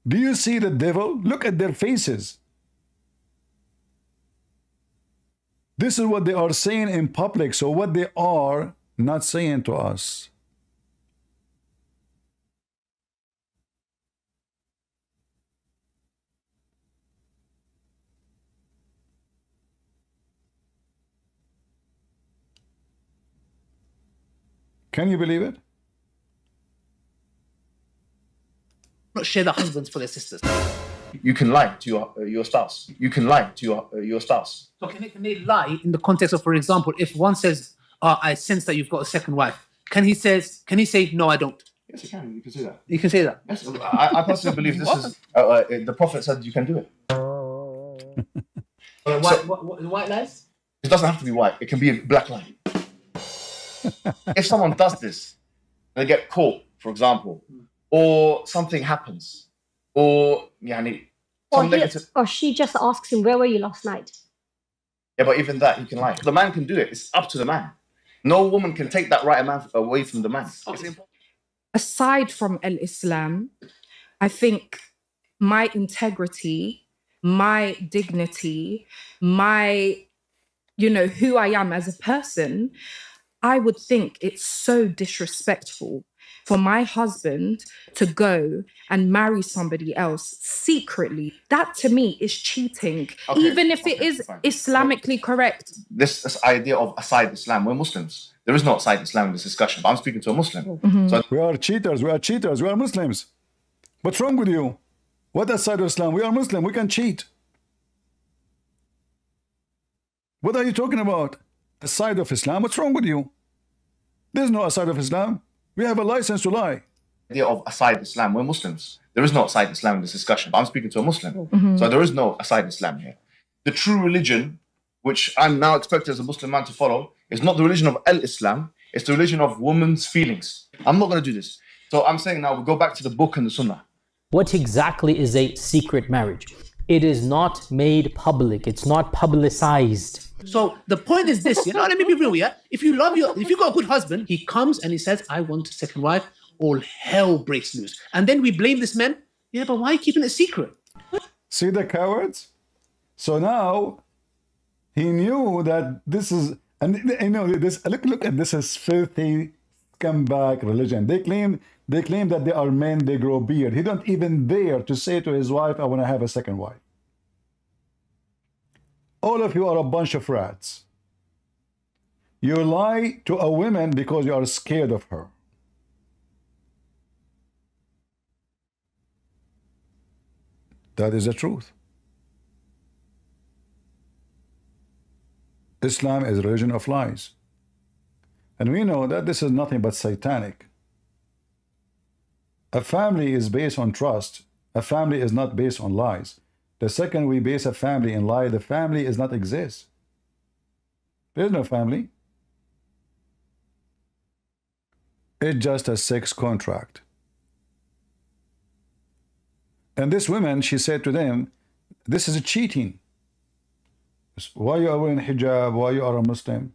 Do you see the devil? Look at their faces. This is what they are saying in public, so what they are not saying to us. Can you believe it? not share their husbands for their sisters. You can lie to your spouse. You can lie to your spouse. So can they lie in the context of, for example, if one says, I sense that you've got a second wife, can he say, no, I don't? Yes, you can. You can say that. You can say that. Yes, I personally believe this is the Prophet said you can do it. White lies? It doesn't have to be white. It can be a black lie. If someone does this, they get caught, for example, or something happens, or or she just asks him, where were you last night? Yeah, but even that, he can lie. The man can do it. It's up to the man. No woman can take that right away from the man. Aside from Islam, I think my integrity, my dignity, my, who I am as a person, I would think it's so disrespectful for my husband to go and marry somebody else secretly. That to me is cheating, even if it is Islamically correct. This idea of aside Islam, we're Muslims. There is no aside Islam in this discussion, but I'm speaking to a Muslim. So we are cheaters, we are Muslims. What's wrong with you? What aside of Islam? We are Muslim, we can cheat. What are you talking about? Aside of Islam, what's wrong with you? There's no aside of Islam. We have a license to lie. The idea of aside Islam, we're Muslims. There is no aside Islam in this discussion, but I'm speaking to a Muslim. So there is no aside Islam here. The true religion, which I'm now expected as a Muslim man to follow, is not the religion of Islam, it's the religion of women's feelings. I'm not going to do this. So I'm saying now we go back to the book and the Sunnah. What exactly is a secret marriage? It is not made public. It's not publicized. So the point is this, let me be real, yeah? If you got a good husband, he comes and he says, I want a second wife, all hell breaks loose. And then we blame this man. Yeah, but why are you keeping it secret? See the cowards? So now he knew that this is, and this, look at this is filthy scumbag religion. They claim that they are men, they grow beard. He don't even dare to say to his wife, I want to have a second wife. All of you are a bunch of rats. You lie to a woman because you are scared of her. That is the truth. Islam is a religion of lies. And we know that this is nothing but satanic. A family is based on trust. A family is not based on lies. The second we base a family in lie, the family does not exist. There is no family. It's just a sex contract. And this woman, she said to them, this is cheating. Why you are wearing hijab? Why you are a Muslim?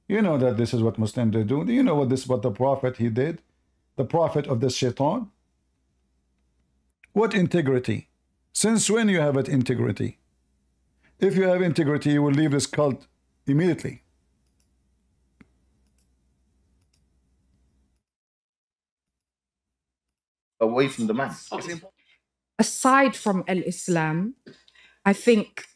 You know that this is what Muslims they do. Do you know what the Prophet he did? The Prophet of the Shaitan? What integrity? Since when you have that integrity? If you have integrity, you will leave this cult immediately. Away from the man. Aside from Islam, I think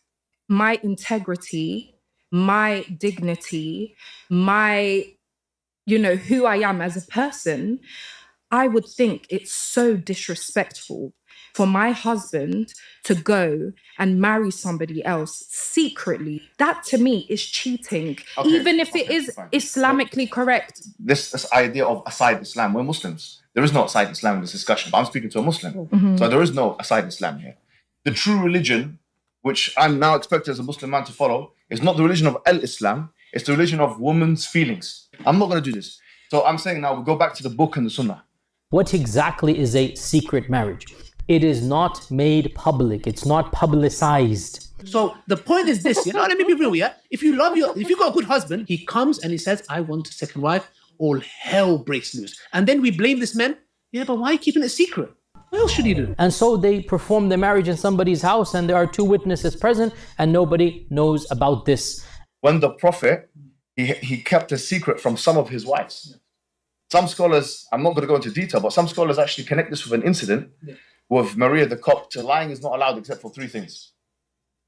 my integrity, my dignity, my, who I am as a person, I would think it's so disrespectful for my husband to go and marry somebody else secretly. That to me is cheating, even if it is Islamically correct. This idea of aside Islam, we're Muslims. There is no aside Islam in this discussion, but I'm speaking to a Muslim. So there is no aside Islam here. The true religion, which I'm now expected as a Muslim man to follow, is not the religion of Islam, it's the religion of women's feelings. I'm not going to do this. So I'm saying now we go back to the book and the Sunnah. What exactly is a secret marriage? It is not made public. It's not publicized. So the point is this, let me be real, yeah? If you got a good husband, he comes and he says, I want a second wife, all hell breaks loose. And then we blame this man. Yeah, but why are you keeping it secret? What else should he do? And so they perform the marriage in somebody's house and there are two witnesses present and nobody knows about this. When the Prophet, he kept a secret from some of his wives. Some scholars, I'm not going to go into detail, but some scholars actually connect this with an incident with Maria the Copt. Lying is not allowed except for three things.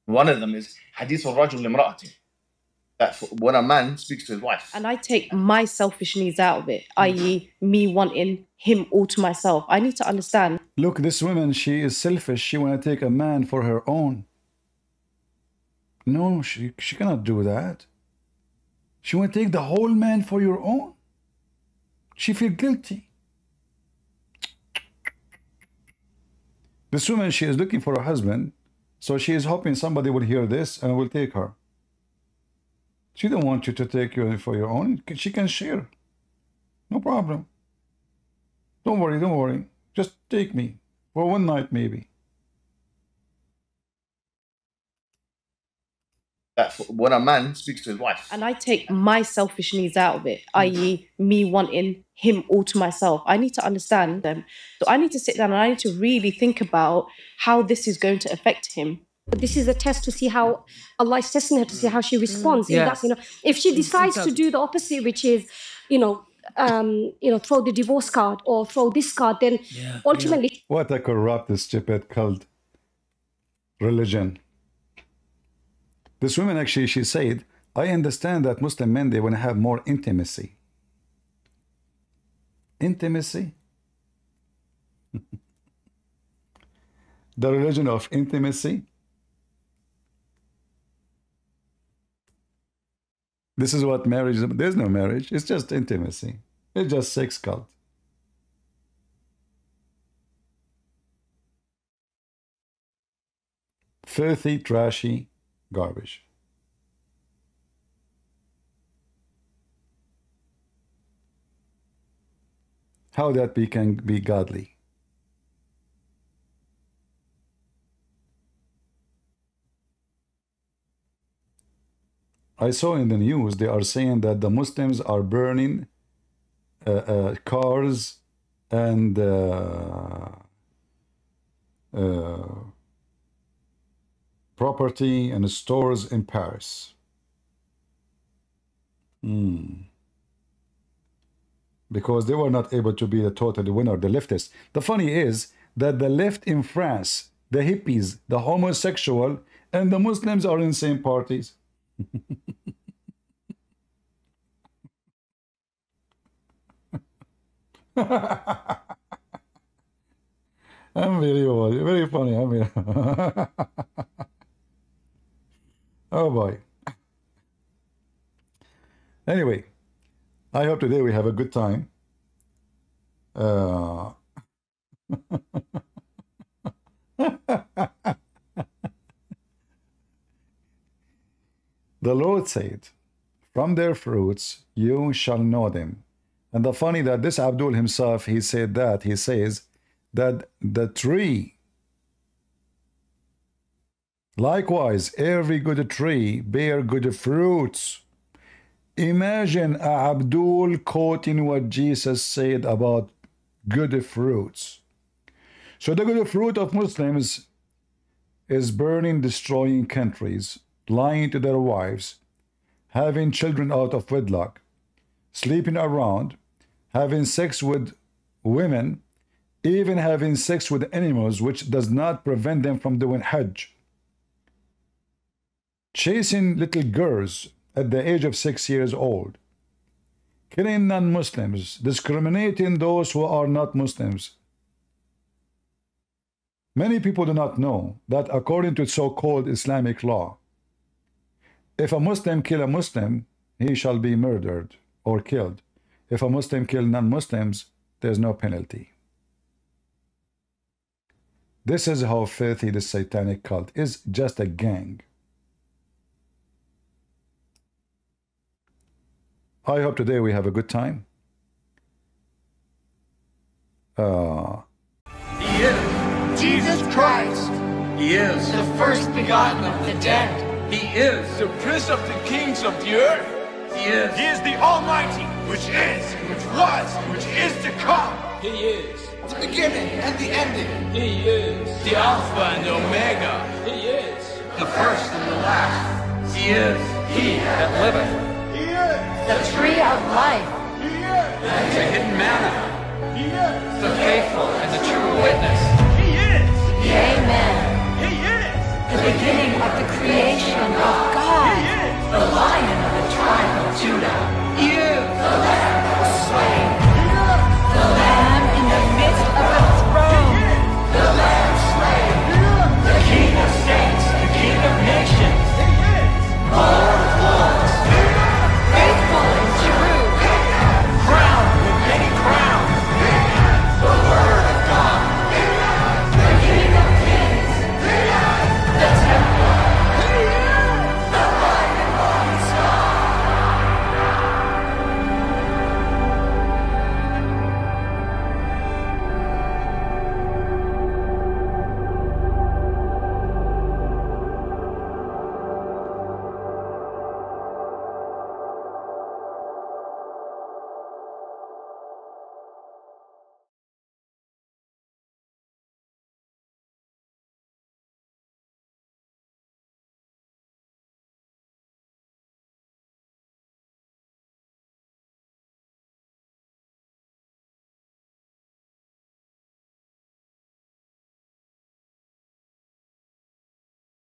One of them is Hadith al-Rajul limra'ati. That when a man speaks to his wife. And I take my selfish needs out of it, i.e. me wanting him all to myself. I need to understand. Look, this woman, she is selfish. She want to take a man for her own. No, she cannot do that. She want to take the whole man for your own. She feel guilty. This woman, she is looking for a husband, so she is hoping somebody will hear this and will take her. She don't want you to take you for your own. She can share. No problem. Don't worry, don't worry. Just take me for one night maybe. That when a man speaks to his wife. And I take my selfish needs out of it, i.e. me wanting him all to myself. I need to understand them. So I need to sit down and I need to really think about how this is going to affect him. But this is a test to see how Allah is testing her, to see how she responds. Yes. If she decides to do the opposite, which is, throw the divorce card or throw this card, then ultimately. What a corrupt, stupid cult religion. This woman actually, she said, I understand that Muslim men, they want to have more intimacy. Intimacy? The religion of intimacy? This is what marriage is. There's no marriage. It's just intimacy. It's just sex cult. Filthy, trashy garbage. How that can be godly? I saw in the news they are saying that the Muslims are burning cars and property and stores in Paris. Because they were not able to be the total winner, the leftists. The funny is that the left in France, the hippies, the homosexual, and the Muslims are in the same parties. Unbelievable, very funny. Oh boy. Anyway, I hope today we have a good time. The Lord said, from their fruits you shall know them. And the funny that this Abdul himself, he said that, he says that the tree, likewise every good tree bear good fruits. Imagine Abdul quoting what Jesus said about good fruits. So the good fruit of Muslims is burning, destroying countries, lying to their wives, having children out of wedlock, sleeping around, having sex with women, even having sex with animals, which does not prevent them from doing Hajj, chasing little girls at the age of 6 years old, killing non-Muslims, discriminating those who are not Muslims. Many people do not know that according to so-called Islamic law, if a Muslim kill a Muslim, he shall be murdered or killed. If a Muslim kill non-Muslims, there's no penalty. This is how filthy this satanic cult is, just a gang. I hope today we have a good time. He is Jesus Christ. He is the first begotten of the dead. He is the Prince of the kings of the earth. He is the Almighty, which is, which was, which is to come. He is the beginning and the ending. He is the Alpha and the Omega. He is the first and the last. He is He that liveth. He is the tree of life. He is the hidden manna.